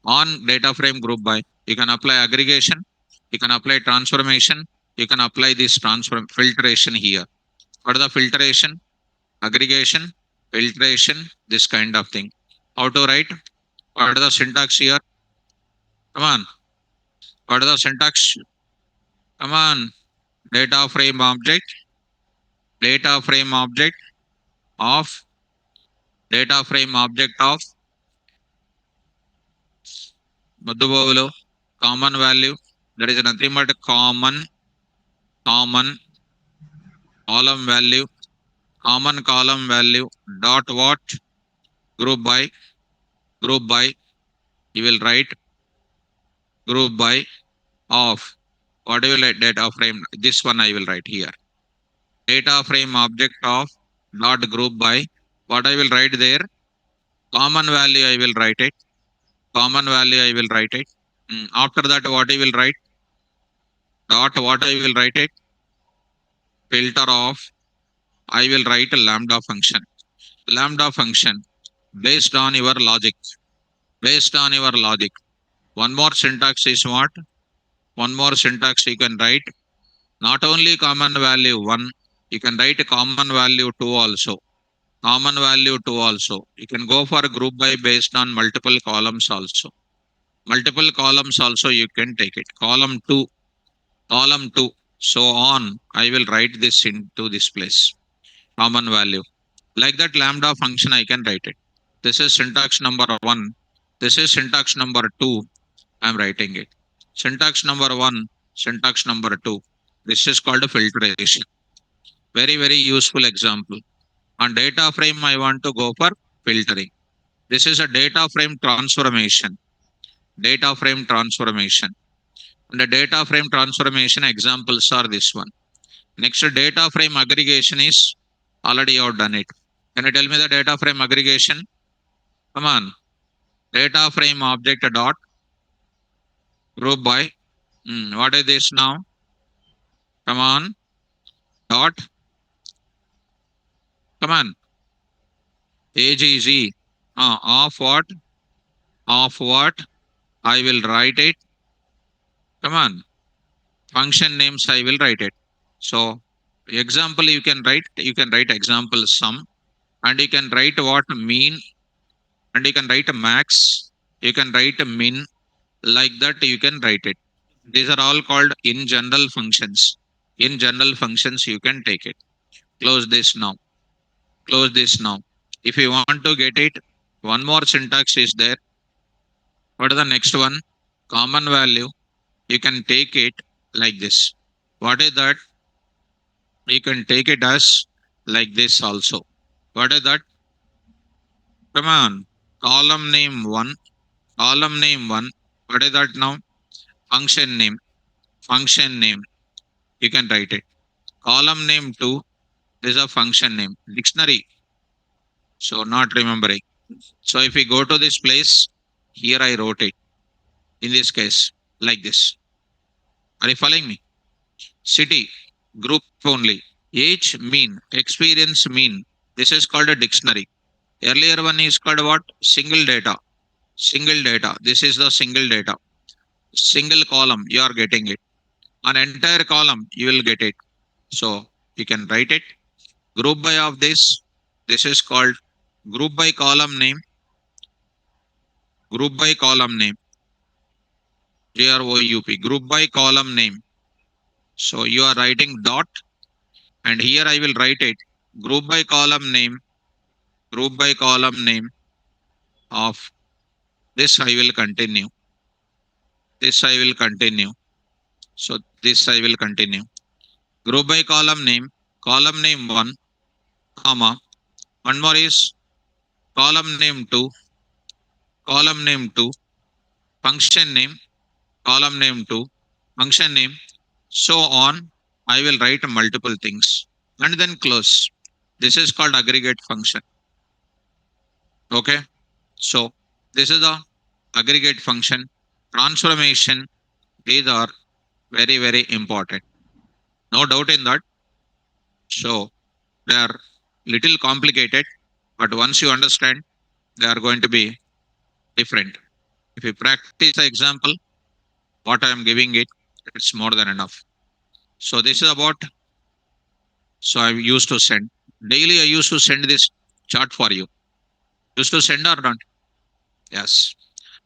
on data frame group by, you can apply aggregation, you can apply transformation, you can apply this transform filtration here. What is the filtration? Aggregation, filtration, this kind of thing. How to write? What is the syntax here? Come on. What is the syntax? Come on. Data frame object of data frame object of Madhubavulu, common value. There is nothing but common column value, common column value dot what? Group by. You will write group by of what will write data frame. This one I will write here. Data frame object of dot group by. What I will write there? Common value I will write it. Common value I will write it. After that, what I will write? Dot what I will write it? Filter of I will write a lambda function. Lambda function based on your logic. Based on your logic. One more syntax is what? One more syntax you can write. Not only common value 1, you can write a common value 2 also. Common value 2 also. You can go for group by based on multiple columns also. Multiple columns also you can take it. Column 2. So on, I will write this into this place. Common value. Like that lambda function I can write it. This is syntax number 1. This is syntax number 2. I'm writing it. Syntax number 1, syntax number 2. This is called filtration. Very, very useful example. On data frame, I want to go for filtering. This is a data frame transformation. Data frame transformation. And the data frame transformation examples are this one. Next, data frame aggregation is already you have done it. Can you tell me the data frame aggregation? Come on. Data frame object dot group by. What is this now? Come on. Dot. Come on. AGZ. Of what? Of what? I will write it. Come on. Function names I will write it. So example you can write example sum, and you can write what mean, and you can write a max, you can write a min, like that you can write it. These are all called in general functions. In general functions you can take it. Close this now. Close this now. If you want to get it, one more syntax is there. What is the next one? Common value. You can take it like this. What is that? You can take it as like this also. What is that? Come on. Column name 1. Column name 1. What is that now? Function name. Function name. You can write it. Column name 2. This is a function name. Dictionary. So not remembering. So if we go to this place, here I wrote it. In this case, like this. Are you following me? City. Group only. Age mean. Experience mean. This is called a dictionary. Earlier one is called what? Single data. Single data. This is the single data. Single column, you are getting it. An entire column, you will get it. So you can write it. Group by of this. This is called group by column name. Group by column name. GROUP. Group by column name. So you are writing dot, and here I will write it. Group by column name. Group by column name of this I will continue. This I will continue. So this I will continue. Group by column name 1, comma. One more is column name 2, column name 2, function name, column name 2, function name, so on. I will write multiple things and then close. This is called aggregate function. Okay. So this is the aggregate function. Transformation. These are very, very important. No doubt in that. So they are little complicated, but once you understand, they are going to be different. If you practice the example, what I am giving it, it's more than enough. So this is about, so I used to send, daily I used to send this chart for you. Used to send or not? Yes.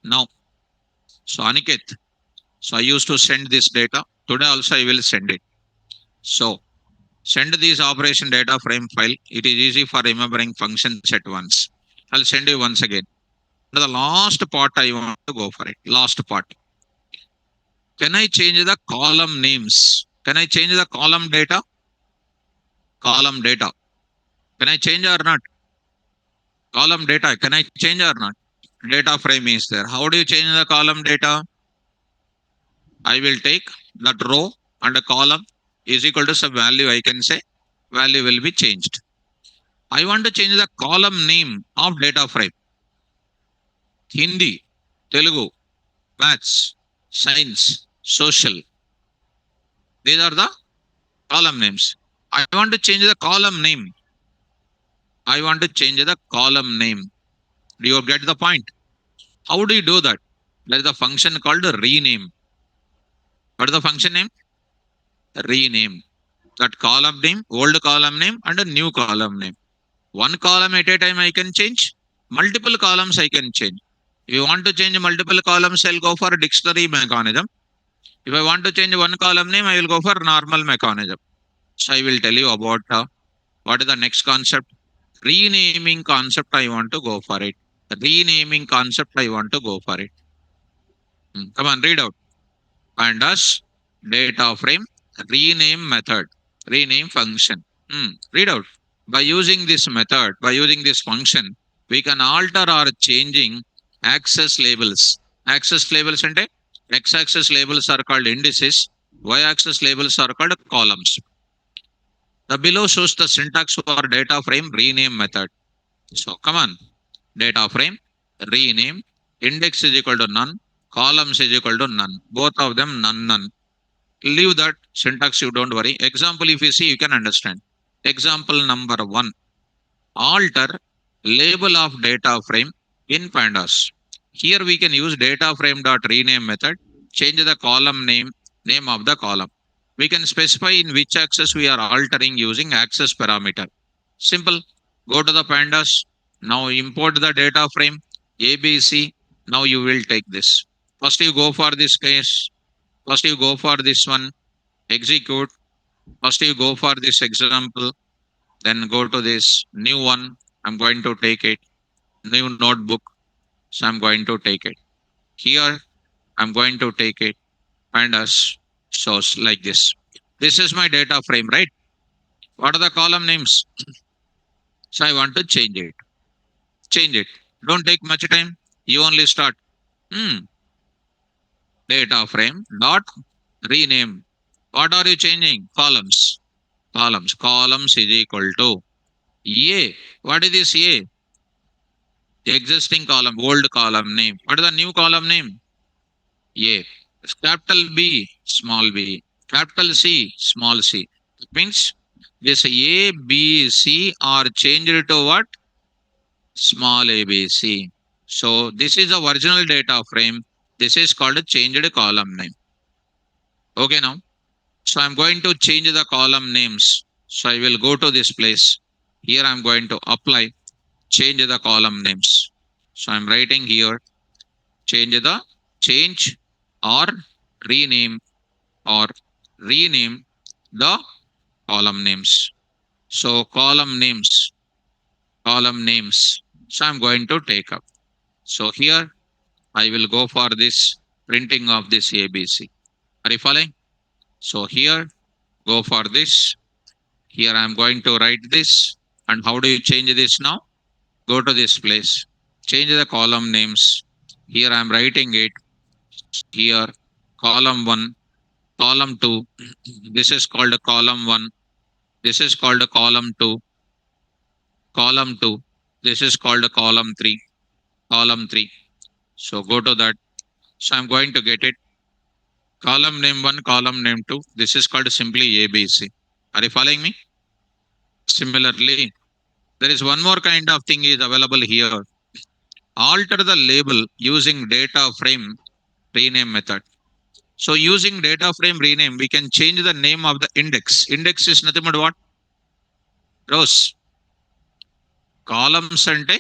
Now, so Aniket, so I used to send this data. Today also I will send it. So send this operation data frame file. It is easy for remembering functions at once. I'll send you once again. The last part I want to go for it. Last part. Can I change the column names? Can I change the column data? Column data. Can I change or not? Column data. Can I change or not? Data frame is there. How do you change the column data? I will take that row and a column is equal to some value. I can say value will be changed. I want to change the column name of data frame. Hindi, Telugu, maths, science, social. These are the column names. I want to change the column name. I want to change the column name. Do you get the point? How do you do that? There is a function called rename. What is the function name? Rename. That column name, old column name, and a new column name. One column at a time I can change. Multiple columns I can change. If you want to change multiple columns, I'll go for a dictionary mechanism. If I want to change one column name, I will go for normal mechanism. So I will tell you about what is the next concept. Renaming concept, I want to go for it. The renaming concept, I want to go for it. Come on, read out. Pandas, data frame, rename method, rename function. Read out. By using this method, by using this function, we can alter or changing access labels. Access labels and x-axis labels are called indices, y-axis labels are called columns. The below shows the syntax for data frame rename method. So come on, data frame rename, index is equal to none, columns is equal to none. Both of them none none. Leave that syntax, you don't worry. Example, if you see, you can understand. Example number one, alter label of data frame in pandas. Here we can use data frame dot rename method, change the column name of the column. We can specify in which axis we are altering using access parameter. Simple. Go to the pandas. Now import the data frame ABC. Now you will take this. First you go for this case. First you go for this one. Execute. First you go for this example, then go to this new one. I'm going to take it. New notebook. So I'm going to take it. Here I'm going to take it. Pandas shows like this. This is my data frame, right? What are the column names? So I want to change it. Change it. Don't take much time. You only start. Hmm. Data frame dot rename. What are you changing? Columns. Columns. Columns is equal to A. What is this A? Existing column, old column name. What is the new column name? A. Capital B, small b. Capital C, small c. It means this A, B, C are changed to what? Small a, b, c. So this is the original data frame. This is called a changed column name. Okay now. So I'm going to change the column names. So I will go to this place. Here I'm going to apply, change the column names. So I'm writing here, change or rename or rename the column names. So column names. So I'm going to take up. So here I will go for this printing of this ABC. Are you following? So here go for this. Here I'm going to write this. And how do you change this now? Go to this place. Change the column names. Here I'm writing it. Here column 1, column 2. This is called a column 1. This is called a column 2. Column 2. This is called a column 3. Column 3. So go to that. So I'm going to get it. Column name 1, column name 2. This is called simply ABC. Are you following me? Similarly, there is one more kind of thing is available here. Alter the label using data frame rename method. So using data frame rename, we can change the name of the index. Index is nothing but what? Rows. Columns and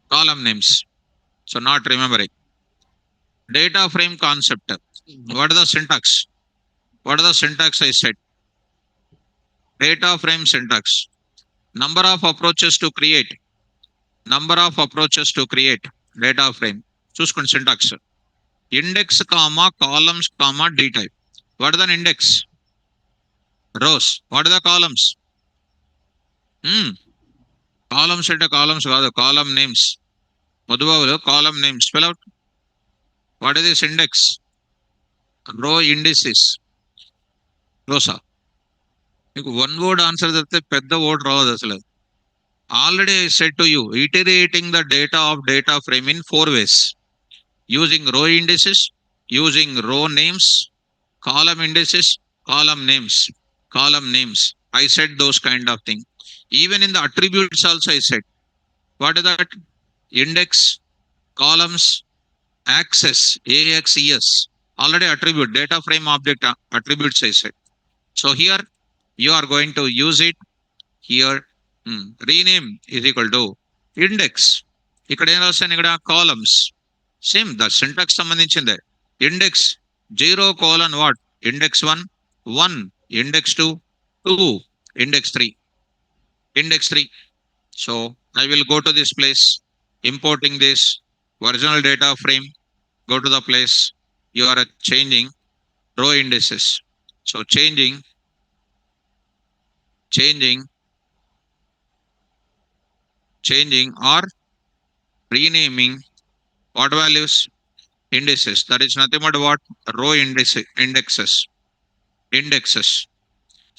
column names. So not remembering. Data frame concept. What is the syntax? What is the syntax I said? Data frame syntax. Number of approaches to create. Number of approaches to create data frame. Choose syntax. Index comma columns comma d type. What is an index? Rows. What are the columns? Columns అంటే columns కాదు, column names. మధుబాబులు column names. Spell out. What is this index? Row indices. రోసా మీకు one word answer చెప్తే పెద్ద word రావద్దు అసలు. Already I said to you, iterating the data of data frame in 4 ways. Using row indices, using row names, column indices, column names. I said those kind of thing. Even in the attributes also I said. What is that? Index, columns, access, AXES. Already attribute, data frame object attributes I said. So here you are going to use it. Here rename is equal to index. ఇక్కడ ఏం రాస్తాను, ఇక్కడ columns. Same the syntax సంబంధించిందే. Index 0 colon what? Index 1 1, index 2 2, index 3 index 3. So I will go to this place, importing this original data frame. Go to the place, you are changing row indices. So changing or renaming what values? Indices. That is nothing but what? Row indexes.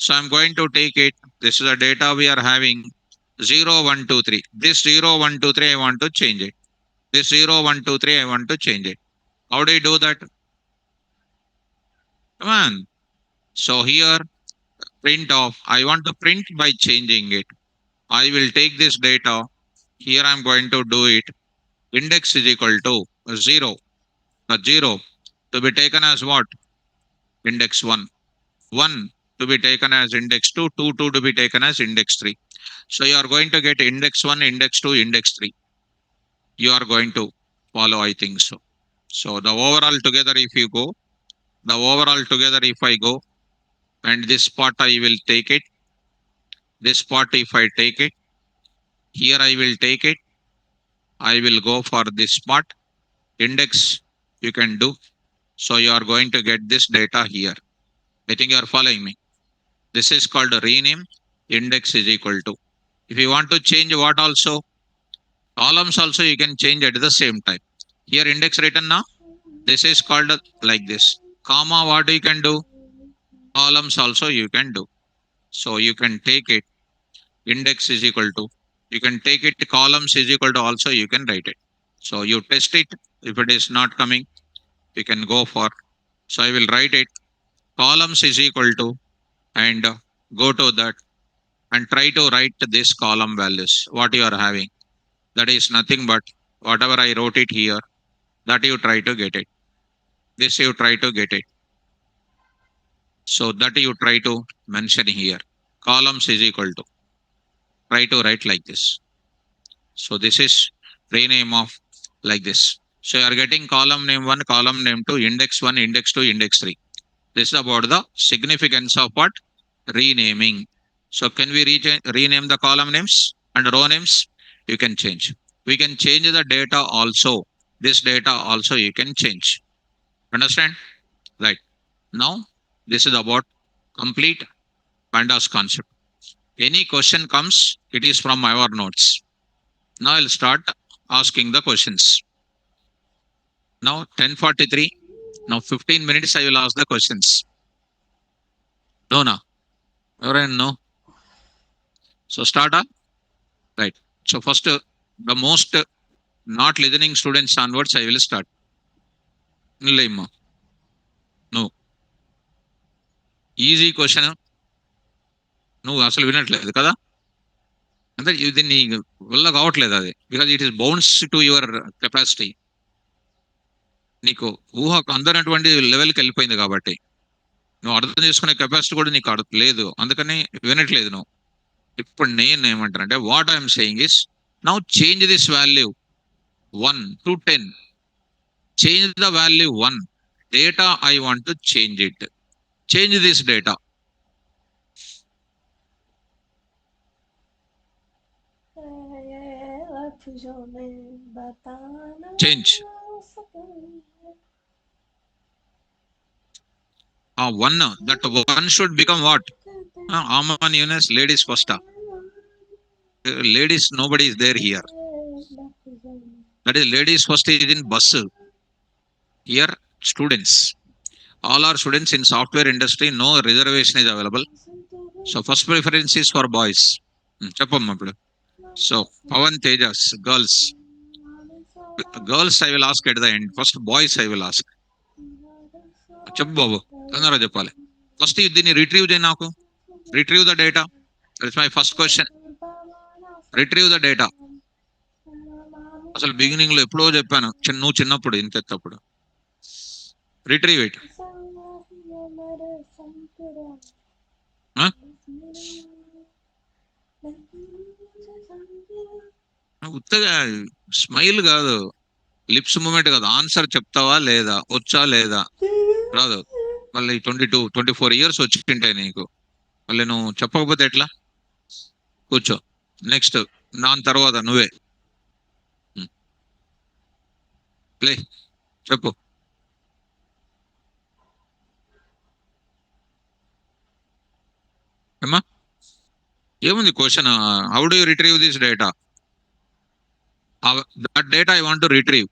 So I'm going to take it. This is the data we are having 0, 1, 2, 3. This 0, 1, 2, 3, I want to change it. This 0, 1, 2, 3, I want to change it. How do I do that? Come on. So here, print off. I want to print by changing it. I will take this data. Here I'm going to do it. Index is equal to 0. 0 to be taken as what? Index 1. 1 to be taken as index 2. 2 to be taken as index 3. So you are going to get index 1, index 2, index 3. You are going to follow, I think so. So the overall together, if you go, the overall together, if I go, and this part I will take it, this part if I take it, here I will take it, I will go for this part, index you can do. So you are going to get this data here. I think you are following me. This is called a rename. Index is equal to. If you want to change what also, columns also you can change at the same time. Here index written now. This is called like this. Comma, what you can do? Columns also you can do. So you can take it. Index is equal to. You can take it. Columns is equal to also you can write it. So you test it. If it is not coming, you can go for. So I will write it. Columns is equal to and go to that and try to write this column values. What you are having. That is nothing but whatever I wrote it here. That you try to get it. This you try to get it. So that you try to mention here. Columns is equal to. Try to write like this. So this is rename of like this. So you are getting column name 1, column name 2, index 1, index 2, index 3. This is about the significance of what? Renaming. So can we rename the column names and row names? You can change. We can change the data also. This data also you can change. Understand? Right. Now, this is about complete pandas concept. Any question comes, it is from our notes. Now I'll start asking the questions. Now 10:43. Now 15 minutes I will ask the questions. No, no. Everyone no. So start up. Right. So first, the most not listening students onwards, I will start. Nillayma. No. Easy question. నువ్వు అసలు వినట్లేదు కదా అంటే ఇది నీ వల్ల కావట్లేదు అది because it is bounce to your capacity నీకు ఊహ అందనటువంటి లెవెల్కి వెళ్ళిపోయింది కాబట్టి నువ్వు అర్థం చేసుకునే కెపాసిటీ కూడా నీకు లేదు అందుకని వినట్లేదు నువ్వు ఇప్పుడు నేను ఏమంటానంటే what I'm saying is now change this value 1 to 10 change the value 1 data I want to change it change this data change 1 that 1 should become what Aman Yunus ladies first ladies nobody is there here that is ladies first is in bus here students all our students in software industry no reservation is available so first preference is for boys చెప్పమ్మా ఇప్పుడు so Pavan Tejas girls I will ask at the end first boys I will ask చెప్పు బాబు తొందరగా చెప్పాలి first దీన్ని retrieve చేయి నాకు retrieve the data that's my first question retrieve the data అసలు beginning లో ఎప్పుడో చెప్పాను నువ్వు చిన్నప్పుడు ఇంత ఎత్తప్పుడు రిట్రీవ్ ఇట్ ఉత్తగా స్మైల్ కాదు లిప్స్ మూమెంట్ కాదు ఆన్సర్ చెప్తావా లేదా వచ్చా లేదా రాదు మళ్ళీ 24 ఇయర్స్ వచ్చింటాయి నీకు మళ్ళీ నువ్వు చెప్పకపోతే ఎట్లా కూర్చో నెక్స్ట్ దాని తర్వాత నువ్వే ప్లే చెప్పు ఏమ్మా ఏముంది question? How do you retrieve this data? That data I want to retrieve.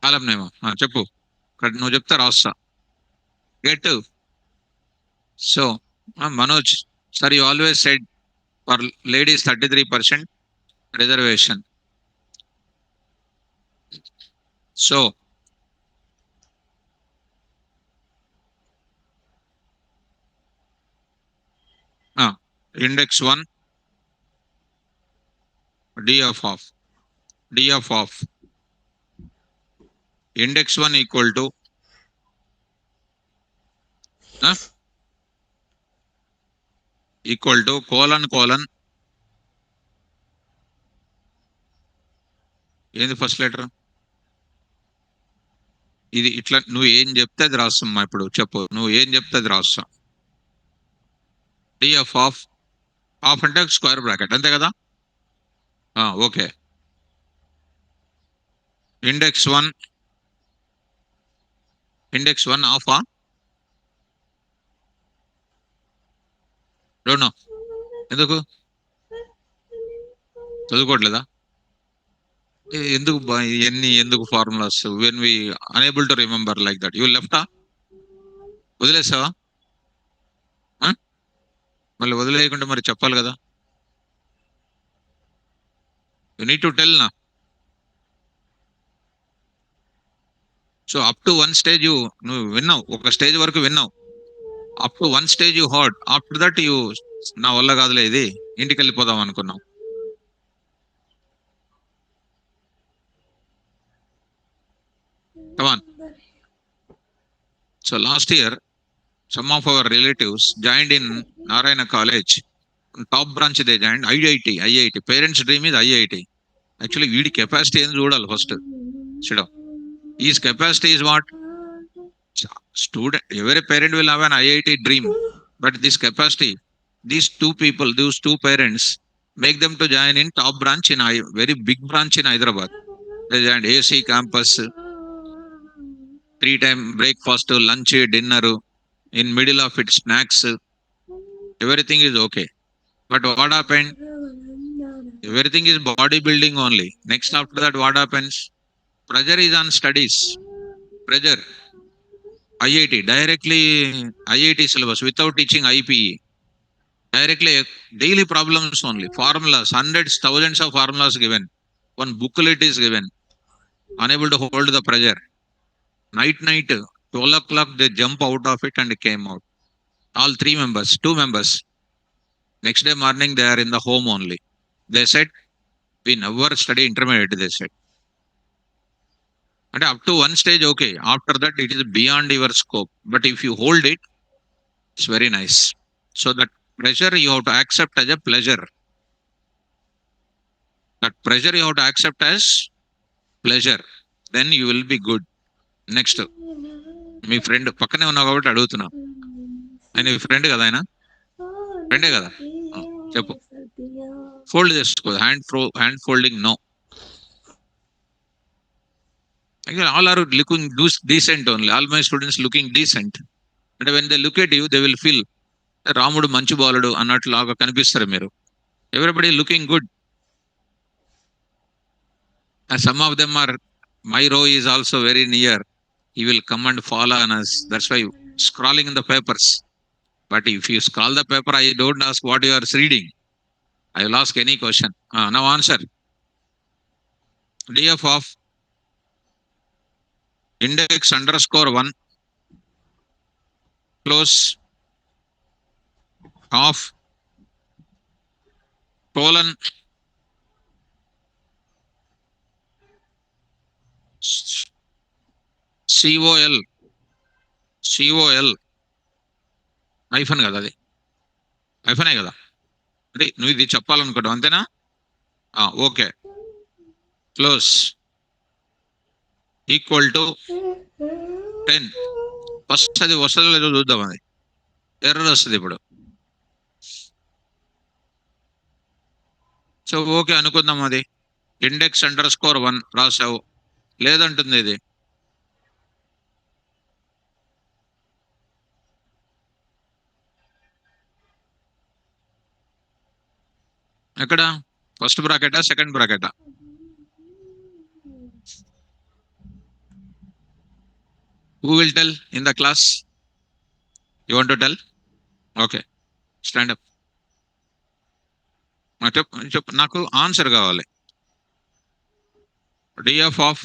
కాలం నేమో చెప్పు. నువ్వు చెప్తా రాస్తా. Get. So Manoj sir, you always said for ladies 33% reservation. So index 1 df of df of index 1 equal to colon ఏంది first letter? ఇది ఇట్లా నువ్వు ఏం చెప్తే అది రాస్తామ్మా. ఇప్పుడు చెప్పు, నువ్వు ఏం చెప్తే అది రాస్తా. df of అంటే స్క్వేర్ బ్రాకెట్ అంతే కదా? Okay. Index 1 of don't know. ఎందుకు చదువుకోవట్లేదా? ఎందుకు ఇవన్నీ ఎందుకు formulas when we unable to remember like that? You లెఫ్టా? వదిలేసావా? మళ్ళీ వదిలేయకుండా మరి చెప్పాలి కదా. యూ నీడ్ టు టెల్ నా. So up to one stage నువ్వు విన్నావు, ఒక స్టేజ్ వరకు విన్నావు. Up to one stage you heard. After that నా వల్ల కాదులే ఇది, ఇంటికి వెళ్ళిపోదాం అనుకున్నావు. Come on. So last year some of our relatives joined in Narayana College. Top branch they joined IIT. Parents' dream is IIT. Actually, వీడి కెపాసిటీ ఏం చూడాలి ఫస్ట్. చూడ is capacity is what? Student, every parent will have an IIT dream, but this capacity, those two parents make them to join in top branch in very big branch in Hyderabad. They joined AC campus, 3 time breakfast, lunch, dinner, in middle of it snacks, everything is okay. But what happened? Everything is bodybuilding only. Next after that, what happens? Pressure is on studies. Pressure. IIT directly, IIT syllabus without teaching IPE. Directly daily problems only. Formulas, hundreds, thousands of formulas given. One booklet is given. Unable to hold the pressure. Night, 12 o'clock, they jump out of it and came out. All 3 members, 2 members. Next day morning, they are in the home only. They said, we never study intermediate, they said. And up to one stage, okay. After that, it is beyond your scope. But if you hold it, it's very nice. So that pressure you have to accept as a pleasure. That pressure you have to accept as pleasure. Then you will be good. Next, me friend పక్కనే ఉన్నావు కాబట్టి అడుగుతున్నా. ఆయన మీ friend కదా? ఆయన ఫ్రెండే కదా? చెప్పు. ఫోల్డ్ చేసుకో. Hand folding no. All are looking decent only. All my students looking decent. And when they look at you, they will feel రాముడు మంచి బాలుడు అన్నట్లాగా కనిపిస్తారు మీరు. Everybody looking good. And some of them are, my row is also very near. He will come and fall on us. That's why scrolling in the papers. But if you scroll the paper, I don't ask what you are reading. I will ask any question. Now answer. df of index underscore 1 close of colon COL hyphen కదా? అది ఐఫనే కదా? అంటే నువ్వు ఇది చెప్పాలనుకుంటావు అంతేనా? Okay. Close equal to 10. First అది వస్తుందో లేదో చూద్దాం. అది ఎర్రర్ వస్తుంది ఇప్పుడు. సో ఓకే అనుకుందాం. అది ఇండెక్స్ అండర్ స్కోర్ 1 రాసావు. లేదంటుంది ఇది. ఎక్కడ ఫస్ట్ బ్రాకెటా సెకండ్ బ్రాకెటా? Who will tell in the class? You want to tell? Okay, stand up. చెప్పు చెప్పు, నాకు ఆన్సర్ కావాలి. DF of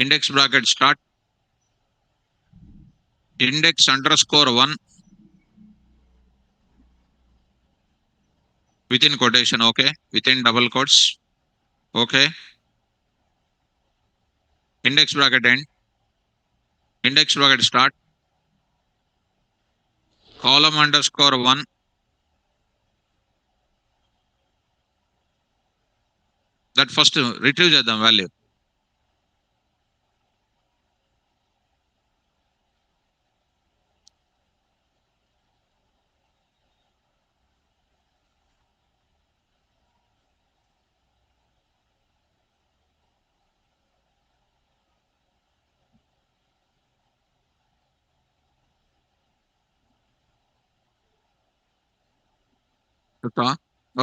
index bracket start index underscore 1 within quotation, okay, within double quotes, okay, index bracket end, index bracket start, column underscore 1, that first retrieve చేద్దాం value.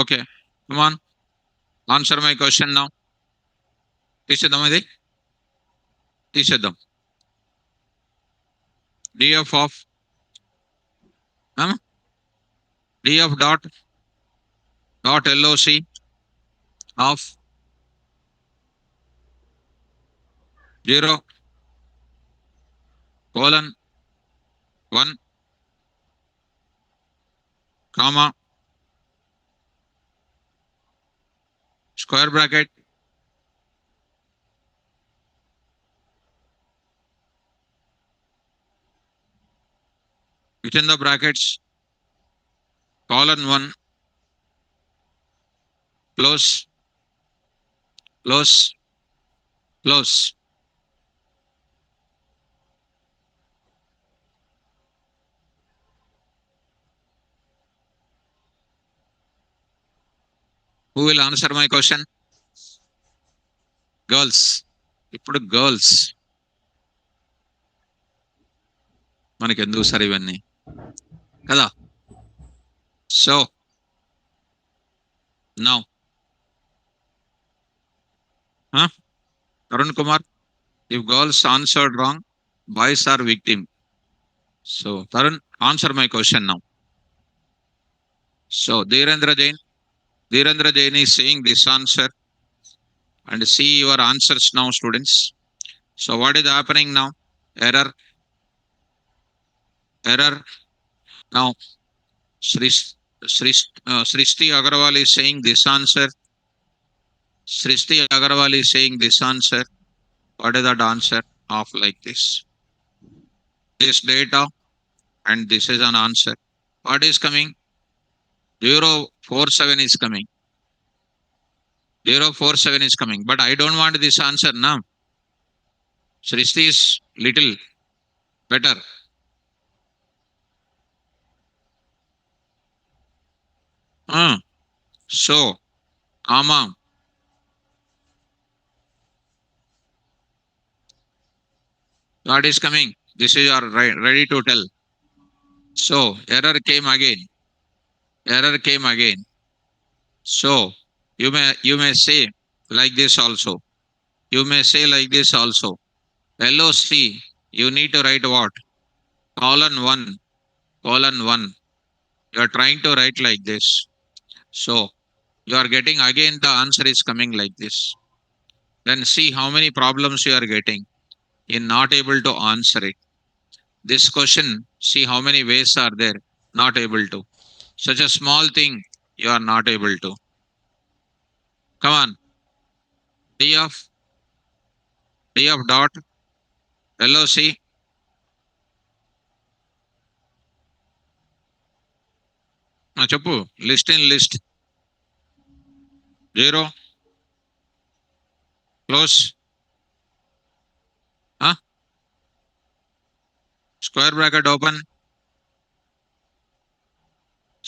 Okay, come on, answer my question now. తీసేద్దాం, ఇది తీసేద్దాం. df of df dot loc of 0 colon 1 comma square bracket within the brackets colon 1 close close close. Who will answer my question? Girls. ఇప్పుడు girls మనకి ఎందుకు sir ఇవన్నీ కదా. So now Arun Kumar, if girls answered wrong, boys are victim. So Tarun, answer my question now. So Dhirendra Jain is saying this answer, and see your answers now, students. So what is happening now? Error. Now Srishti Agarwal is saying this answer. Srishti Agarwal is saying this answer. What is that answer of like this? This data and this is an answer. What is coming? 047 is coming. 047 is coming. But I don't want this answer now. Srishti is little better. So, comma. What is coming? This is your ready to tell. So, error came again. Error came again. So, you may say like this also. You may say like this also. LOC, you need to write what? Colon 1. Colon 1. You are trying to write like this. So, you are getting again the answer is coming like this. Then see how many problems you are getting in not able to answer it. This question, see how many ways are there, not able to. Such a small thing you are not able to. Come on. D of dot LOC చెప్పు. List in list 0 close square bracket open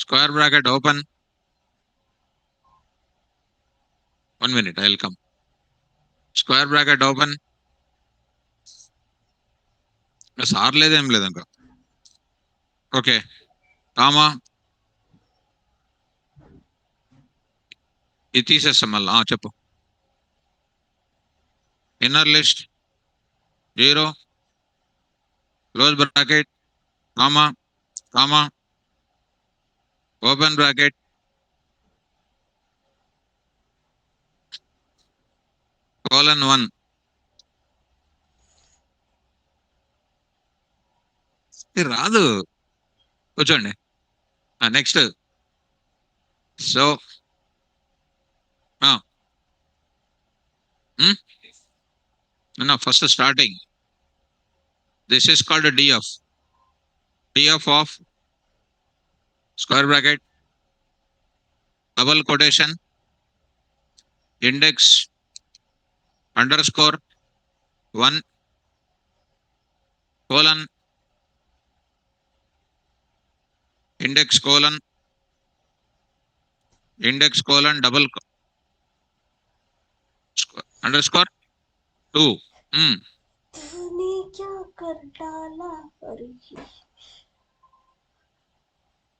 square bracket open 1 minute, I will come. Square bracket open. Sir లేదేం లేదు ఇంకా. Okay, comma ఇది తీసేస్తాం మళ్ళా చెప్పు. Inner list 0 close bracket comma comma open bracket colon 1. ఇది రాదు, కూర్చోండి. Next. So first starting. This is called df. df of square bracket double quotation index underscore 1 colon index colon double underscore 2. तूने क्या कर डाला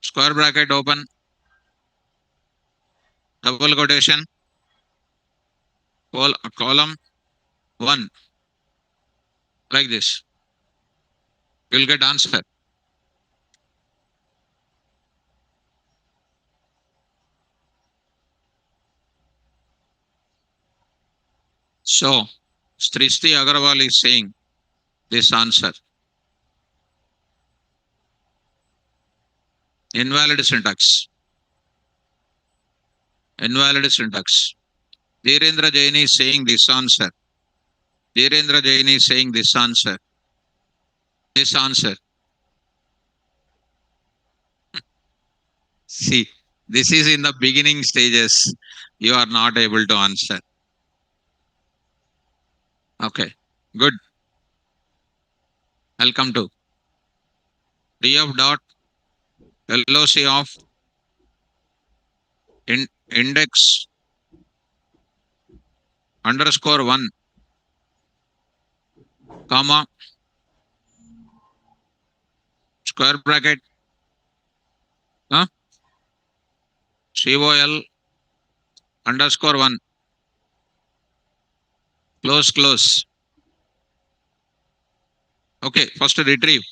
square bracket open double quotation column 1, like this. You'll get answer. So Srishti Agarwal is saying this answer. Invalid syntax. Invalid syntax. Dhirendra Jain is saying this answer. Dhirendra Jain is saying this answer. This answer. See, this is in the beginning stages. You are not able to answer. Okay, good. Welcome to df dot loc of index underscore 1 comma square bracket col underscore 1 close. Okay, first retrieve.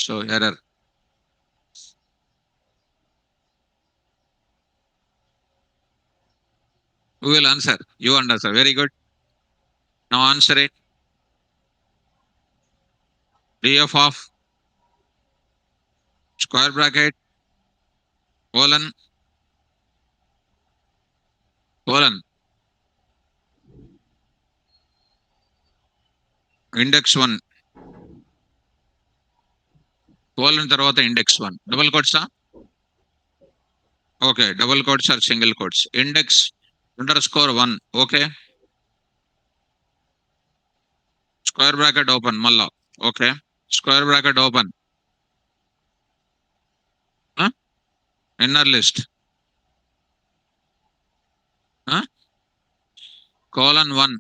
So error. Who will answer? You answer. Very good. Now answer it. df of square bracket colon index 1 colon తర్వాత index 1 double quotes. Okay, double quotes or single quotes. Index underscore 1. Okay, square bracket open malla. Okay, square bracket open. Inner list colon 1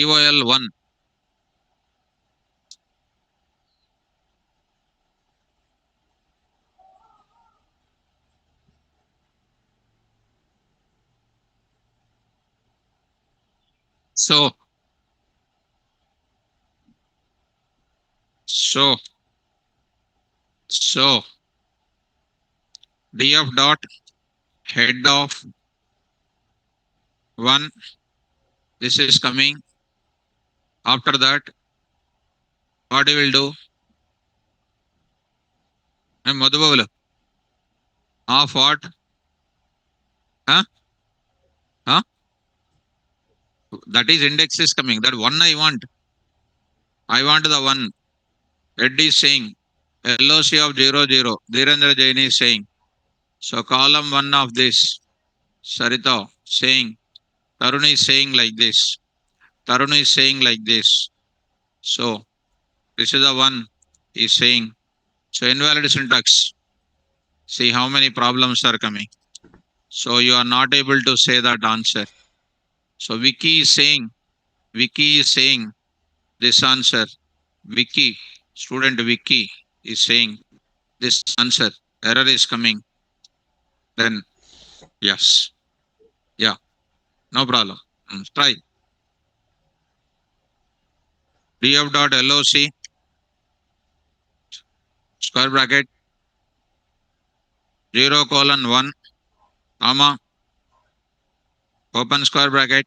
col 1. So df dot head of 1. This is coming. After that, what you will do? Madhubavulu. Of what? That is index is coming. That 1 I want. I want the 1. Ed is saying LOC of 0, 0. Dhirendra Jain is saying. So column 1 of this. Sarita saying. Tarun is saying like this. Tarun is saying like this. So this is the 1 is saying. So invalid syntax. See how many problems are coming. So you are not able to say that answer. So Vicky is saying this answer. Vicky, student Vicky is saying this answer. Error is coming. Then yes. No problem. Try. df dot loc square bracket 0 colon 1 comma open square bracket